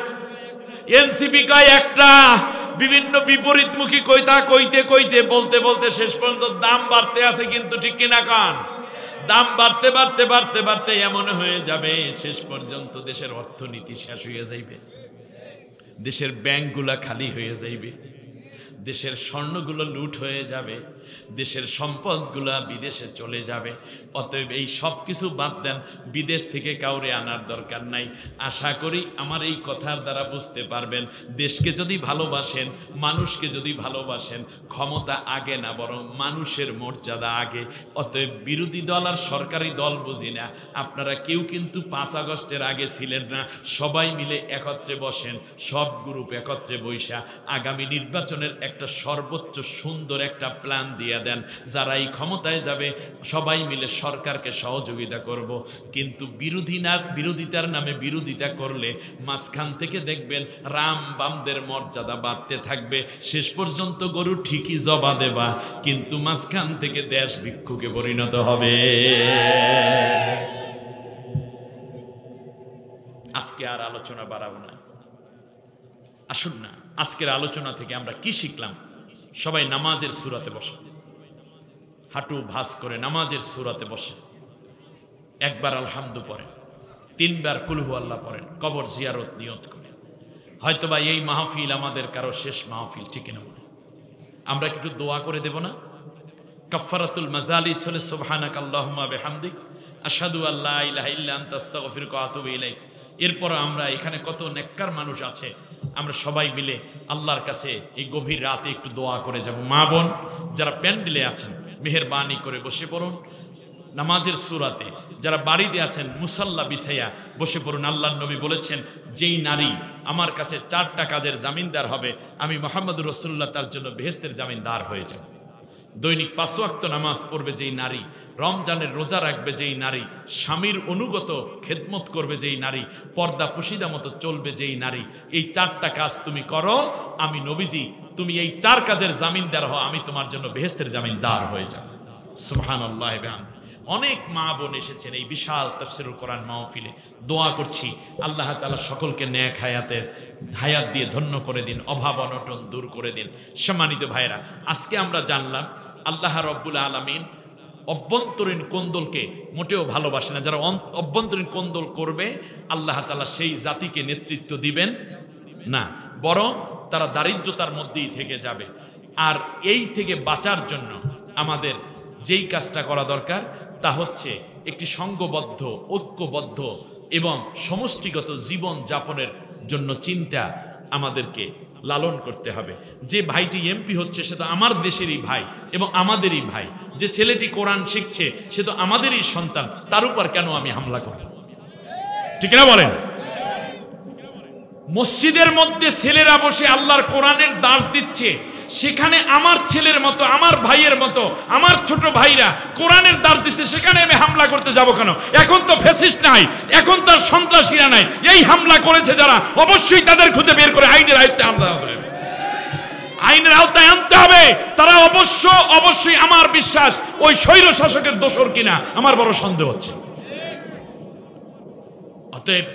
[SPEAKER 1] এনসিপি কয় একটা, বিভিন্ন বিপরীতমুখী কইতে কইতে বলতে বলতে শেষ পর্যন্ত দাম বাড়তে আছে, কিন্তু ঠিক কিনা কান? দাম বাড়তে বাড়তে বাড়তে বাড়তে এমন হয়ে যাবে শেষ পর্যন্ত দেশের অর্থনীতি শেষ হয়ে যাইবে, দেশের ব্যাংকগুলা খালি হয়ে যাইবে, দেশের স্বর্ণগুলো লুট হয়ে যাবে, দেশের সম্পদগুলা বিদেশে চলে যাবে। অতএব এই সব কিছু বাদ দেন, বিদেশ থেকে কাউরে আনার দরকার নাই। আশা করি আমার এই কথার দ্বারা বুঝতে পারবেন, দেশকে যদি ভালোবাসেন, মানুষকে যদি ভালোবাসেন, ক্ষমতা আগে না বরং মানুষের মর্যাদা আগে। অতএব বিরোধী দল আর সরকারি দল বুঝি না, আপনারা কেউ কিন্তু 5 আগস্টের আগে ছিলেন না। সবাই মিলে একত্রে বসেন, সব গ্রুপ একত্রে বৈশা আগামী নির্বাচনের একটা সর্বোচ্চ সুন্দর একটা প্ল্যান দিয়ে দেন। যারা এই ক্ষমতায় যাবে সবাই মিলে সরকারকে সহযোগিতা করব। কিন্তু বিরোধিতার নামে বিরোধিতা করলে মাঝখান থেকে দেখবেন রাম বামদের মর্যাদা বাড়তে থাকবে। শেষ পর্যন্ত গরু ঠিকই জবা দেবা, কিন্তু মাঝখান থেকে দেশ ভিক্ষুকে পরিণত হবে। আজকে আর আলোচনা বাড়াবো না, আসুন না আজকের আলোচনা থেকে আমরা কি শিখলাম? সবাই নামাজের সূরাতে বসে, হাঁটু ভাঁজ করে নামাজের সূরাতে বসে, একবার আলহামদু পড়েন, 3 বার কুল হু আল্লাহ পড়েন, কবর জিয়ারত নিয়ত করে। হয়তোবা এই মাহফিল আমাদের কারো শেষ মাহফিল, ঠিক না? আমরা একটু দোয়া করে দেব না? কাফফারাতুল মাজালিস হলে সুবহানাকাল্লাহুম্মা বিহামদিক আশহাদু আল্লা ইলাহা ইল্লা আনতা আস্তাগফিরুকা ওয়া আতুবু ইলাইক। এরপর আমরা এখানে কত নেককার মানুষ আছে, আমরা সবাই মিলে আল্লাহর কাছে এই গভীর রাতে একটু দোয়া করে যাব। মা বোন যারা প্যান্ডেলে আছেন মেহেরবানি করে বসে পড়ুন নামাজের সূরাতে। যারা বাড়িতে আছেন মুসাল্লা বিছাইয়া বসে পড়ুন। আল্লাহর নবী বলেছেন, যেই নারী আমার কাছে 4টা কাজের জামিনদার হবে, আমি মুহাম্মদুর রাসূলুল্লাহ তার জন্য বেহেশতের জামিনদার হয়ে যাব। দৈনিক 5 ওয়াক্ত নামাজ পড়বে যেই নারী, রমজানের রোজা রাখবে যেই নারী, স্বামীর অনুগত খেদমত করবে যেই নারী, পর্দা পুশিদা মতো চলবে যেই নারী, এই 4টা কাজ তুমি করো, আমি নবীজি তুমি এই 4 কাজের জামিনদার হও, আমি তোমার জন্য বেহেশতের জামিনদার হয়ে যাব। সুবহানাল্লাহ। অনেক মা বোন এসেছেন এই বিশাল তাফসীরুল কোরআন মাহফিলে। দোয়া করছি আল্লাহ তাআলা সকলকে নেক হায়াত দিয়ে ধন্য করে দিন, অভাব অনটন দূর করে দিন। সম্মানিত ভাইরা, আজকে আমরা জানলাম আল্লাহ রাব্বুল আলামিন অভ্যন্তরীণ কোন্দলকে মোটেও ভালোবাসে না। যারা অভ্যন্তরীণ কোন্দল করবে আল্লাহ তাআলা সেই জাতিকে নেতৃত্ব দিবেন না, বরং তারা দারিদ্রতার মধ্যেই থেকে যাবে। আর এই থেকে বাঁচার জন্য আমাদের যেই কাজটা করা দরকার তা হচ্ছে একটি সংঘবদ্ধ, ঐক্যবদ্ধ এবং সমষ্টিগত জীবন যাপনের জন্য চিন্তা, আমাদেরকে লালন করতে হবে। যে ভাইটি এমপি হচ্ছে সে তো আমার দেশেরই ভাই এবং আমাদেরই ভাই, যে ছেলেটি কোরআন শিখছে সে তো আমাদেরই সন্তান, তার উপর কেন আমি হামলা করব? ঠিক না বলেন? মসজিদের মধ্যে ছেলেরা বসে আল্লাহর কোরআনের দার্স দিচ্ছে, সেখানে আমার ছেলের মতো, আমার ভাইয়ের মতো, আমার ছোট ভাইরা কোরআনের দার্স দিচ্ছে, সেখানে আমি হামলা করতে যাব কেন? এখন তো ফ্যাসিস্ট নাই, এখন তার সন্ত্রাসীরা নাই, এই হামলা করেছে যারা অবশ্যই তাদের খুঁজে বের করে আইনের আয়ত্তে আনতে হবে, আইনের আওতায় আনতে হবে। তারা অবশ্যই আমার বিশ্বাস ওই স্বৈর শাসকের দোসর কিনা আমার বড় সন্দেহ হচ্ছে। অতএব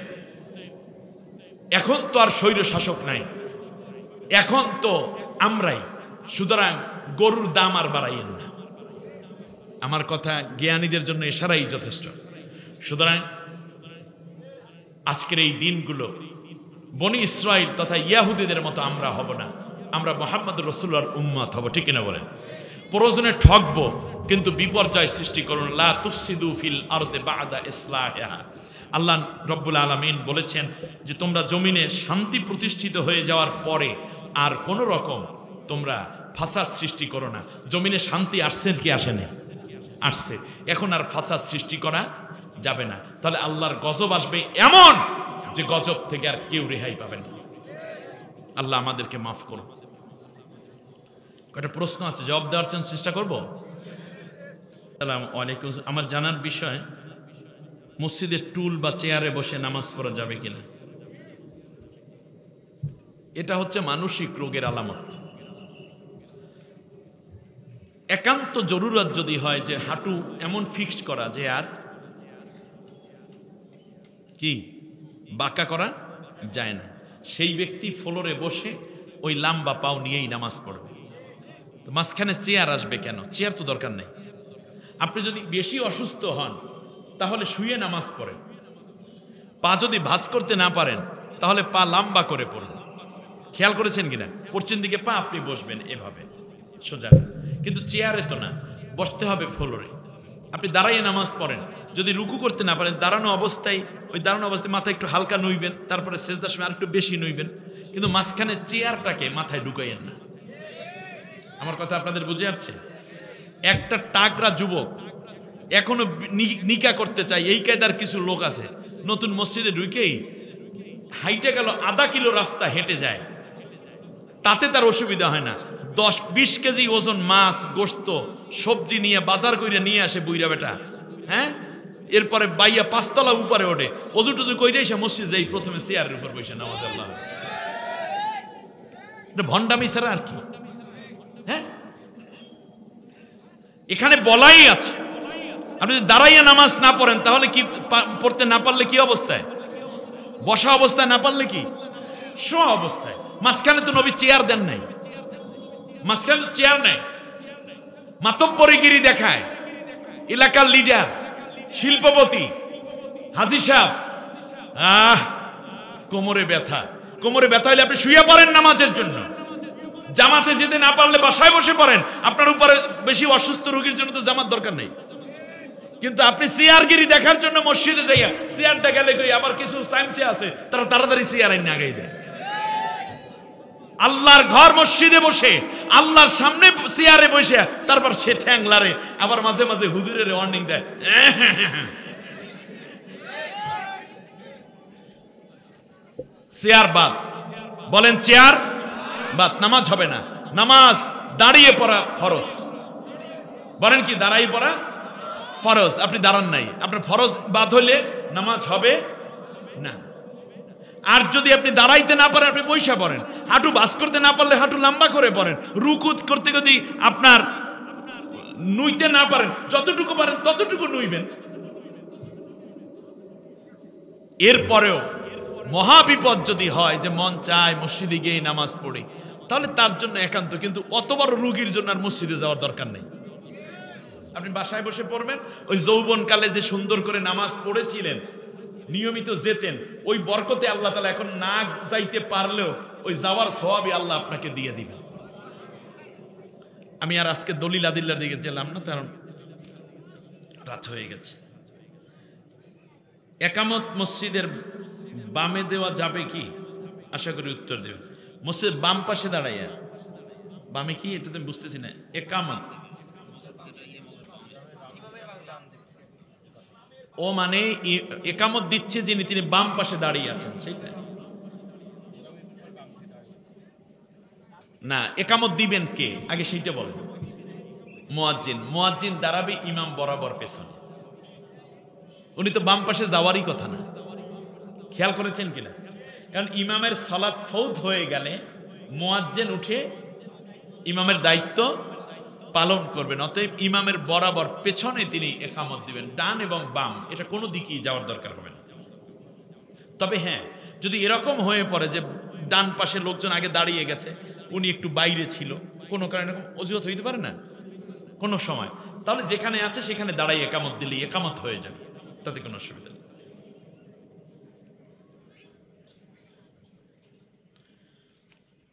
[SPEAKER 1] এখন তো আর স্বৈর শাসক নাই, এখন তো আমরাই। সুতরাং গরুর দাম আর বাড়াইয়েন না। আমার কথা জ্ঞানীদের জন্য এশারাই যথেষ্ট। সুতরাং আজকের এই দিনগুলো বনি ইসরাইল তথা ইয়াহুদীদের মতো আমরা হব না, আমরা মুহাম্মদ রাসূলুল্লাহর উম্মত হব। ঠিক কিনা বলেন? প্রয়োজনে ঠকবো, কিন্তু বিপর্যয় সৃষ্টি করুন। লা তুফসিদু ফিল আরদি বা'দা ইসলাহিহা। আল্লাহ রব্বুল আলামিন বলেছেন যে তোমরা জমিনে শান্তি প্রতিষ্ঠিত হয়ে যাওয়ার পরে আর কোন রকম তোমরা ফাসাদ সৃষ্টি করো না। জমিনে শান্তি আসছে কি আসেনি? আসছে। এখন আর ফাসাদ সৃষ্টি করা যাবে না। তাহলে আল্লাহর গজব আসবে এমন যে গজব থেকে আর কেউ রেহাই পাবে না। আল্লাহ আমাদেরকে মাফ করুন। একটা প্রশ্ন আছে, জবাব দেওয়ার জন্য চেষ্টা করবো। আসসালামু আলাইকুম। আমার জানার বিষয়, মসজিদের টুল বা চেয়ারে বসে নামাজ পড়া যাবে কিনা? এটা হচ্ছে মানসিক রোগের আলামত। একান্ত জরুরত যদি হয় যে হাঁটু এমন ফিক্সড করা যে আর কি বাঁকা করা যায় না, সেই ব্যক্তি ফ্লোরে বসে ওই লাম্বা পাও নিয়েই নামাজ পড়বে। তো মাঝখানে চেয়ার আসবে কেন? চেয়ার তো দরকার নেই। আপনি যদি বেশি অসুস্থ হন তাহলে শুয়ে নামাজ পড়েন। পা যদি ভাঁজ করতে না পারেন তাহলে পা লম্বা করে পড়ুন। খেয়াল করেছেন কিনা? পশ্চিম দিকে পা, আপনি বসবেন এভাবে সোজা, কিন্তু চেয়ারে তো না, বসতে হবে ফ্লোরে। আপনি দাঁড়াইয়ে নামাজ পড়েন, যদি রুকু করতে না পারেন দাঁড়ানো অবস্থায় মাথা একটু হালকা নুইবেন, তারপরে সেজদার সময় আরেকটু বেশি নুইবেন, কিন্তু মাঝখানে চেয়ারটাকে মাথায় ঢুকাইয়েন না। আমার কথা আপনাদের বুঝে আসছে? একটা টাকরা যুবক এখনো নিকা করতে চাই, এই কায়দার কিছু লোক আছে, নতুন মসজিদে ঢুকেই হাইটে গেল, আধা কিলো রাস্তা হেঁটে যায়, তাতে তার অসুবিধা হয় না। 10-20 কেজি ওজন মাছ, গোস্ত, সবজি নিয়ে বাজার করে নিয়ে আসে বুইরা বেটা, হ্যাঁ, এরপরে বাইয়া 5 তলা উপরে ওঠে, অজু টজু কইরে এসে মসজিদ যাই, প্রথমে চেয়ারের উপর বসে নামাজ। আল্লাহ, এটা ভণ্ডামি ছাড়া আর কি? হ্যাঁ, এখানে বলাই আছে, আপনি যদি দাঁড়াইয়া নামাজ না পড়েন তাহলে কি, পড়তে না পারলে কি অবস্থায়? বসা অবস্থায় না পারলে কি শোয়া অবস্থায়? মাঝখানে তো নবী চেয়ার দেন নাই, মাঝখানে তো চেয়ার নাই। মাতব্বরগিরি দেখায় এলাকার লিডার, শিল্পপতি, হাজী সাহেব, কোমরে ব্যথা হলে আপনি শুয়ে পড়েন নামাজের জন্য। জামাতে যেতে না পারলে বাসায় বসে পড়েন। আপনার উপরে বেশি অসুস্থ রোগীর জন্য তো জামাত দরকার নেই, কিন্তু আপনি চেয়ারগিরি দেখার জন্য মসজিদে যাইয়া চেয়ারটা গেলে কই, আবার কিছু সাইমসে আছে তারা তাড়াতাড়ি চেয়ার আইন আগাই দেয়। আল্লাহর ঘর মসজিদে বসে, আল্লাহর সামনে চেয়ারে বসে, তারপর সে ঠ্যাং লারে, আবার মাঝে মাঝে হুজুরের ওয়ার্নিং দেয়। চেয়ার বাদ, বলেন চেয়ার বাদ, নামাজ হবে না। নামাজ দাঁড়িয়ে পড়া ফরজ। বলেন কি দাঁড়িয়ে পড়া ফরজ? আপনি দাঁড়ান নাই, আপনার ফরজ বাদ হলে নামাজ হবে না। আর যদি আপনি দাঁড়াইতে না পারেন, আপনি বৈশা পড়েন। হাঁটু বাস করতে না পারলে হাঁটু লম্বা করে পড়েন। রুকু করতে যদি আপনার নুইতে না পারেন, যতটুকু পারেন ততটুকু নুইবেন। এরপরেও মহাবিপদ যদি হয় যে মন চায় মসজিদে গিয়ে নামাজ পড়ি, তাহলে তার জন্য একান্ত, কিন্তু অত বড় রোগীর জন্য আর মসজিদে যাওয়ার দরকার নেই। আপনি বাসায় বসে পড়বেন। ওই যৌবনকালে যে সুন্দর করে নামাজ পড়েছিলেন, নিয়মিত যেতেন, ওই বরকতে আল্লাহ তাআলা এখন না যাইতে পারলেও ওই যাওয়ার সওয়াবই আল্লাহ আপনাকে দিয়ে দিবেন। আমি আর আজকে দলিল আদিল্লার দিকে গেলাম না, কারণ রাত হয়ে গেছে। একামত মসজিদের বামে দেওয়া যাবে কি? আশা করি উত্তর দেবেন। মসজিদ বাম পাশে দাঁড়াইয়া, বামে কি এটা তো বুঝতেছি না, একামত ও মানে একামত দিচ্ছে যিনি, তিনি বাম পাশে দাঁড়িয়ে আছেন, সেইটা না। একামত দিবেন কে আগে সেইটা বলেন। মুয়াজ্জিন, মুয়াজ্জিন দাঁড়াবে ইমাম বরাবর পেছনে, উনি তো বাম পাশে যাওয়ারই কথা না। খেয়াল করেছেন কিনা? কারণ ইমামের সালাত ফৌত হয়ে গেলে মুয়াজ্জিন উঠে ইমামের দায়িত্ব পালন করবেন, অতএব ইমামের বরাবর পেছনে তিনি একামত দিবেন। ডান এবং বাম এটা কোনো দিকেই যাওয়ার দরকার হবে না। তবে হ্যাঁ, যদি এরকম হয়ে পড়ে যে ডান পাশে লোকজন আগে দাঁড়িয়ে গেছে, উনি একটু বাইরে ছিল, কোনো কারণে অজুহাত হইতে পারে না কোনো সময়, তাহলে যেখানে আছে সেখানে দাঁড়াই একামত দিলেই একামত হয়ে যাবে, তাতে কোনো অসুবিধা নেই।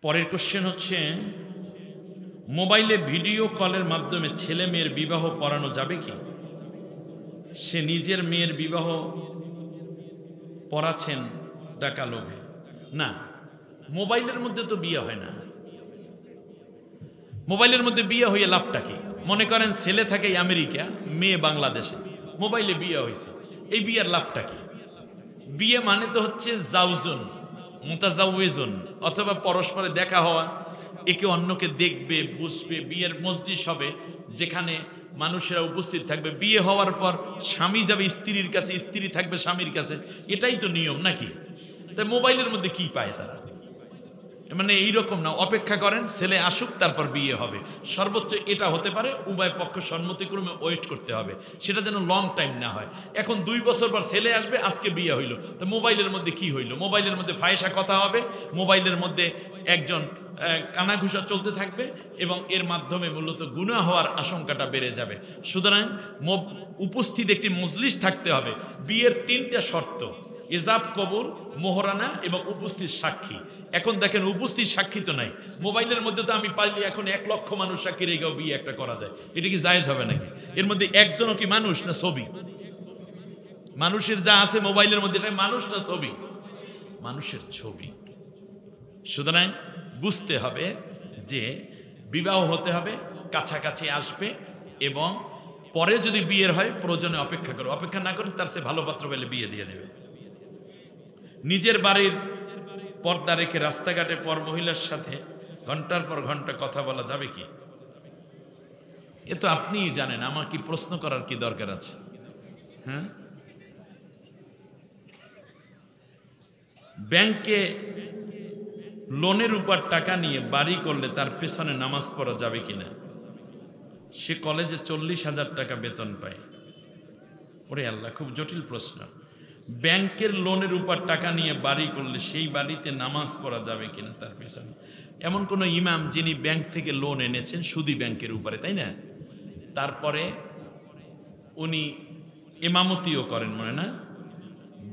[SPEAKER 1] পরের কোশ্চেন হচ্ছে, মোবাইলে ভিডিও কলের মাধ্যমে ছেলে মেয়ের বিবাহ পড়ানো যাবে কি? সে নিজের মেয়ের বিবাহ পড়াচ্ছেন টাকা লোভে। না, মোবাইলের মধ্যে তো বিয়ে হয় না। মোবাইলের মধ্যে বিয়ে হয়ে লাভটা কি? মনে করেন ছেলে থাকে আমেরিকা, মেয়ে বাংলাদেশে, মোবাইলে বিয়ে হয়েছে, এই বিয়ের লাভটা কি? বিয়ে মানে তো হচ্ছে জাউজুন, মুতাজাউইজুন, অথবা পরস্পরে দেখা হওয়া, একে অন্যকে দেখবে, বুঝবে, বিয়ের মজলিস হবে যেখানে মানুষেরা উপস্থিত থাকবে। বিয়ে হওয়ার পর স্বামী যাবে স্ত্রীর কাছে, স্ত্রী থাকবে স্বামীর কাছে, এটাই তো নিয়ম নাকি? তাই মোবাইলের মধ্যে কি পায় তারা? মানে এইরকম না, অপেক্ষা করেন ছেলে আসুক তারপর বিয়ে হবে, সর্বোচ্চ এটা হতে পারে। উভয় পক্ষ সম্মতিক্রমে ওয়েট করতে হবে, সেটা যেন লং টাইম না হয়। এখন 2 বছর পর ছেলে আসবে, আজকে বিয়ে হইল, তো মোবাইলের মধ্যে কি হইল? মোবাইলের মধ্যে ফায়সা কথা হবে, মোবাইলের মধ্যে একজন কানাঘুষা চলতে থাকবে এবং এর মাধ্যমে মূলত গুনাহ হওয়ার আশঙ্কাটা বেড়ে যাবে। সুতরাং উপস্থিত একটি মজলিস থাকতে হবে। বিয়ের 3টা শর্ত: ইজাব, কবুল, মোহরানা এবং উপস্থিত সাক্ষী। এখন দেখেন উপস্থিত সাক্ষী তো নাই মোবাইলের মধ্যে, তো আমি পাইলে এখন 1 লক্ষ মানুষ সাক্ষী রেখেও বিয়ে একটা করা যায়, এটা কি জায়েজ হবে নাকি? এর মধ্যে একজনও কি মানুষ না ছবি? মানুষের যা আছে মোবাইলের মধ্যে, এটা মানুষ না ছবি? মানুষের ছবি। সুতরাং বুঝতে হবে যে বিবাহ হতে হবে, কাছাকাছি আসবে, এবং পরে যদি বিয়ের হয় প্রয়োজনে অপেক্ষা করো, অপেক্ষা না করে তার চেয়ে ভালো পাত্র পেলে বিয়ে দিয়ে দেবে। নিজের বাড়ির পর্দা রেখে রাস্তাঘাটে পর মহিলার সাথে ঘন্টার পর ঘন্টা কথা বলা যাবে কি? এ তো আপনিই জানেন, আমার কি প্রশ্ন করার কি দরকার আছে? হ্যাঁ, ব্যাংকে লোনের উপর টাকা নিয়ে বাড়ি করলে তার পেছনে নামাজ পড়া যাবে কিনা? সে কলেজে 40,000 টাকা বেতন পায়। ওরে আল্লাহ, খুব জটিল প্রশ্ন। ব্যাংকের লোনের উপর টাকা নিয়ে বাড়ি করলে সেই বাড়িতে নামাজ পড়া যাবে কিনা তার পেছনে? এমন কোন ইমাম যিনি ব্যাংক থেকে লোন এনেছেন সুদী ব্যাংকের উপরে, তাই না? তারপরে উনি ইমামতিও করেন, মনে না?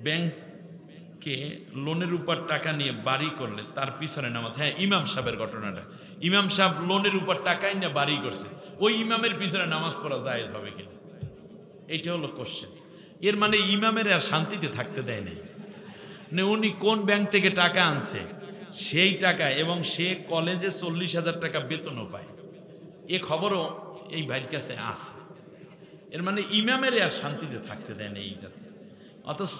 [SPEAKER 1] ব্যাংকে লোনের উপর টাকা নিয়ে বাড়ি করলে তার পিছনে নামাজ। হ্যাঁ, ইমাম সাহেবের ঘটনাটা, ইমাম সাহেব লোনের উপর টাকাই নিয়ে বাড়ি করছে, ওই ইমামের পিছনে নামাজ পড়া জায়েজ হবে কিনা, এইটা হলো কোশ্চেন। এর মানে ইমামের আর শান্তিতে থাকতে দেয় নাই। উনি কোন ব্যাংক থেকে টাকা আনছে সেই টাকা, এবং সে কলেজে 40,000 টাকা বেতনও পায়, এ খবরও এই ভাইয়ের কাছে আছে। এর মানে ইমামের আর শান্তিতে থাকতে দেয় না এই জাতি। অথচ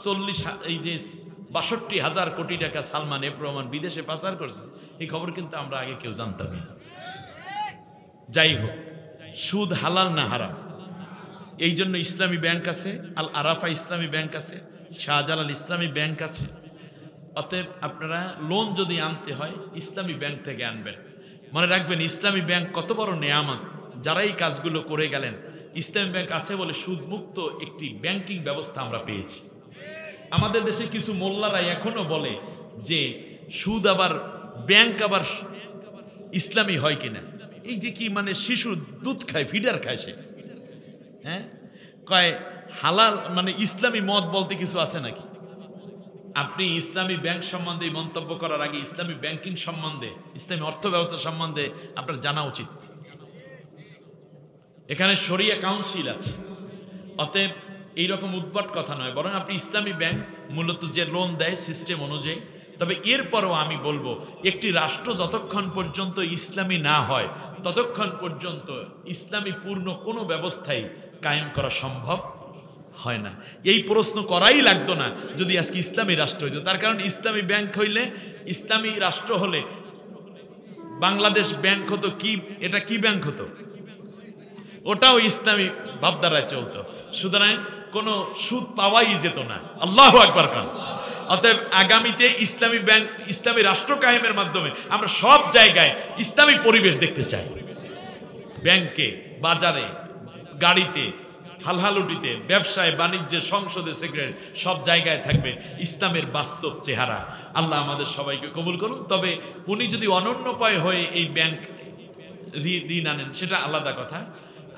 [SPEAKER 1] 62,000 কোটি টাকা সালমান এফ রহমান বিদেশে পাচার করছে, এই খবর কিন্তু আমরা আগে কেউ জানতামই না। যাই হোক, সুদ হালাল না হারাম, এই জন্য ইসলামী ব্যাংক আছে, আল আরাফা ইসলামী ব্যাংক আছে, শাহজালাল ইসলামী ব্যাংক আছে। অতএব আপনারা লোন যদি আনতে হয় ইসলামী ব্যাংক থেকে আনবেন। মনে রাখবেন ইসলামী ব্যাংক কত বড় নেয়ামত। যারা এই কাজগুলো করে গেলেন, ইসলামী ব্যাংক আছে বলে সুদমুক্ত একটি ব্যাংকিং ব্যবস্থা আমরা পেয়েছি। আমাদের দেশে কিছু মোল্লারা এখনো বলে যে সুদ আবার ব্যাংক আবার ইসলামী হয় কিনা। এই যে কি মানে শিশু দুধ খায়, ফিডার খায় সে, হ্যাঁ, কয় হালাল মানে ইসলামী মত বলতে কিছু আছে নাকি? আপনি ইসলামী ব্যাংক সম্বন্ধে মন্তব্য করার আগে ইসলামী ব্যাংকিং সম্বন্ধে, ইসলামী অর্থ ব্যবস্থা সম্বন্ধে আপনার জানা উচিত। এখানে শরিয়া কাউন্সিল আছে, অতএব এইরকম উদ্ভট কথা নয়, বরং আপনি ইসলামী ব্যাংক মূলত যে লোন দেয় সিস্টেম অনুযায়ী তবে এরপরও আমি বলবো, একটি রাষ্ট্র যতক্ষণ পর্যন্ত ইসলামী না হয় ততক্ষণ পর্যন্ত ইসলামী পূর্ণ কোনো ব্যবস্থাই কায়েম করা সম্ভব হয় না। এই প্রশ্ন করাই লাগতো না যদি আজকে ইসলামী রাষ্ট্র হইতো। তার কারণ ইসলামী ব্যাংক হইলে, ইসলামী রাষ্ট্র হলে বাংলাদেশ ব্যাংক হতো কি, এটা কি ব্যাংক হতো, ওটাও ইসলামী ভাবধারায় চলতো। সুতরাং কোনো সুদ পাওয়াই যেত না। আল্লাহু আকবার খান। অতএব আগামীতে ইসলামী ব্যাংক, ইসলামী রাষ্ট্র কায়েমের মাধ্যমে আমরা সব জায়গায় ইসলামী পরিবেশ দেখতে চাই। ব্যাংকে, বাজারে, গাড়িতে, হালহালুটিতে, ব্যবসায়, বাণিজ্যে, সংসদে, সেক্রেটারি, সব জায়গায় থাকবে ইসলামের বাস্তব চেহারা। আল্লাহ আমাদের সবাইকে কবুল করুন। তবে উনি যদি অনন্যপায় হয়ে এই ব্যাংক ঋণ আনেন সেটা আলাদা কথা।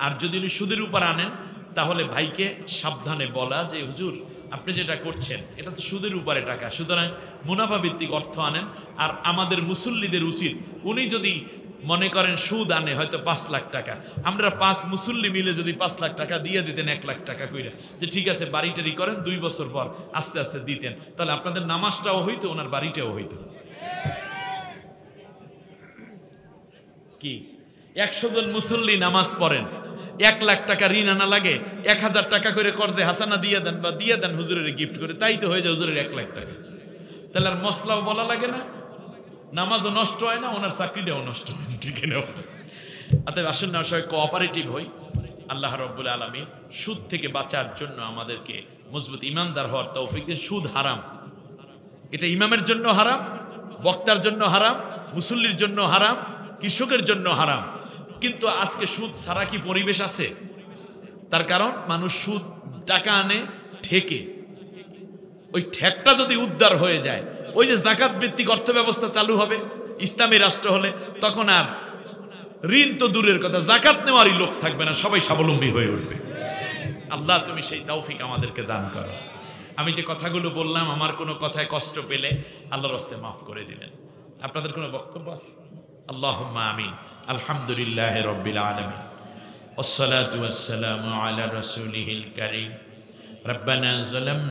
[SPEAKER 1] আর যদি উনি সুদের উপর আনেন তাহলে ভাইকে সাবধানে বলা যে হুজুর আপনি যেটা করছেন এটা তো সুদের উপরে টাকা, সুতরাং মুনাফা ভিত্তিক অর্থ আনেন। আর আমাদের মুসল্লিদের উচিত, উনি যদি মনে করেন সুদ আনে হয়তো 5 লাখ টাকা, আমরা 5 মুসল্লি মিলে যদি 5 লাখ টাকা দিয়ে দিতেন 1 লাখ টাকা কইরা, যে ঠিক আছে বাড়িটারি করেন, 2 বছর পর আস্তে আস্তে দিতেন, তাহলে আপনাদের নামাজটাও হইতো, ওনার বাড়িটাও হইতো। কি 100 জন মুসল্লি নামাজ পড়েন, 1 লাখ টাকা ঋণ আনা লাগে, 1000 টাকা করে কর্জে হাসানা দিয়ে দেন বা দিয়ে দেন হুজুরের গিফট করে, তাই তো হয়ে যায় হুজুরের 1 লাখ টাকা। তাহলে আর মশলাও বলা লাগে না, নামাজও নষ্ট হয় না, ওনার চাকরিটাও নষ্ট হয় না। ঠিক না? অতএব আসুন না সবাই কোঅপারেটিভ হই। আল্লাহ রাব্বুল আলামিন সুদ থেকে বাঁচার জন্য আমাদেরকে মজবুত ইমানদার হওয়ার তৌফিক দিন। সুদ হারাম, এটা ইমামের জন্য হারাম, বক্তার জন্য হারাম, মুসল্লির জন্য হারাম, কৃষকের জন্য হারাম। কিন্তু আজকে সুদ ছাড়া কি পরিবেশ আছে? তার কারণ মানুষ সুদ টাকা আনে ঠেকে, ওই ঠেকটা যদি উদ্ধার হয়ে যায়, ওই যে যাকাত ভিত্তিক অর্থ ব্যবস্থা চালু হবে ইসলামী রাষ্ট্র হলে, তখন আর ঋণ তো দূরের কথা, যাকাত নেওয়ারই লোক থাকবে না, সবাই স্বাবলম্বী হয়ে উঠবে। আল্লাহ তুমি সেই তৌফিক আমাদেরকে দান করো। আমি যে কথাগুলো বললাম, আমার কোনো কথায় কষ্ট পেলে আল্লাহর রাস্তায় মাফ করে দিবেন। আপনাদের কোনো বক্তব্য আছে? আল্লাহুম্মা আমিন। আলহামদুলিল্লাহি রাব্বিল আলামিন, ওয়াসসালাতু ওয়াসসালামু আলা রাসূলিহিল কারীম। রব্বানা যালাম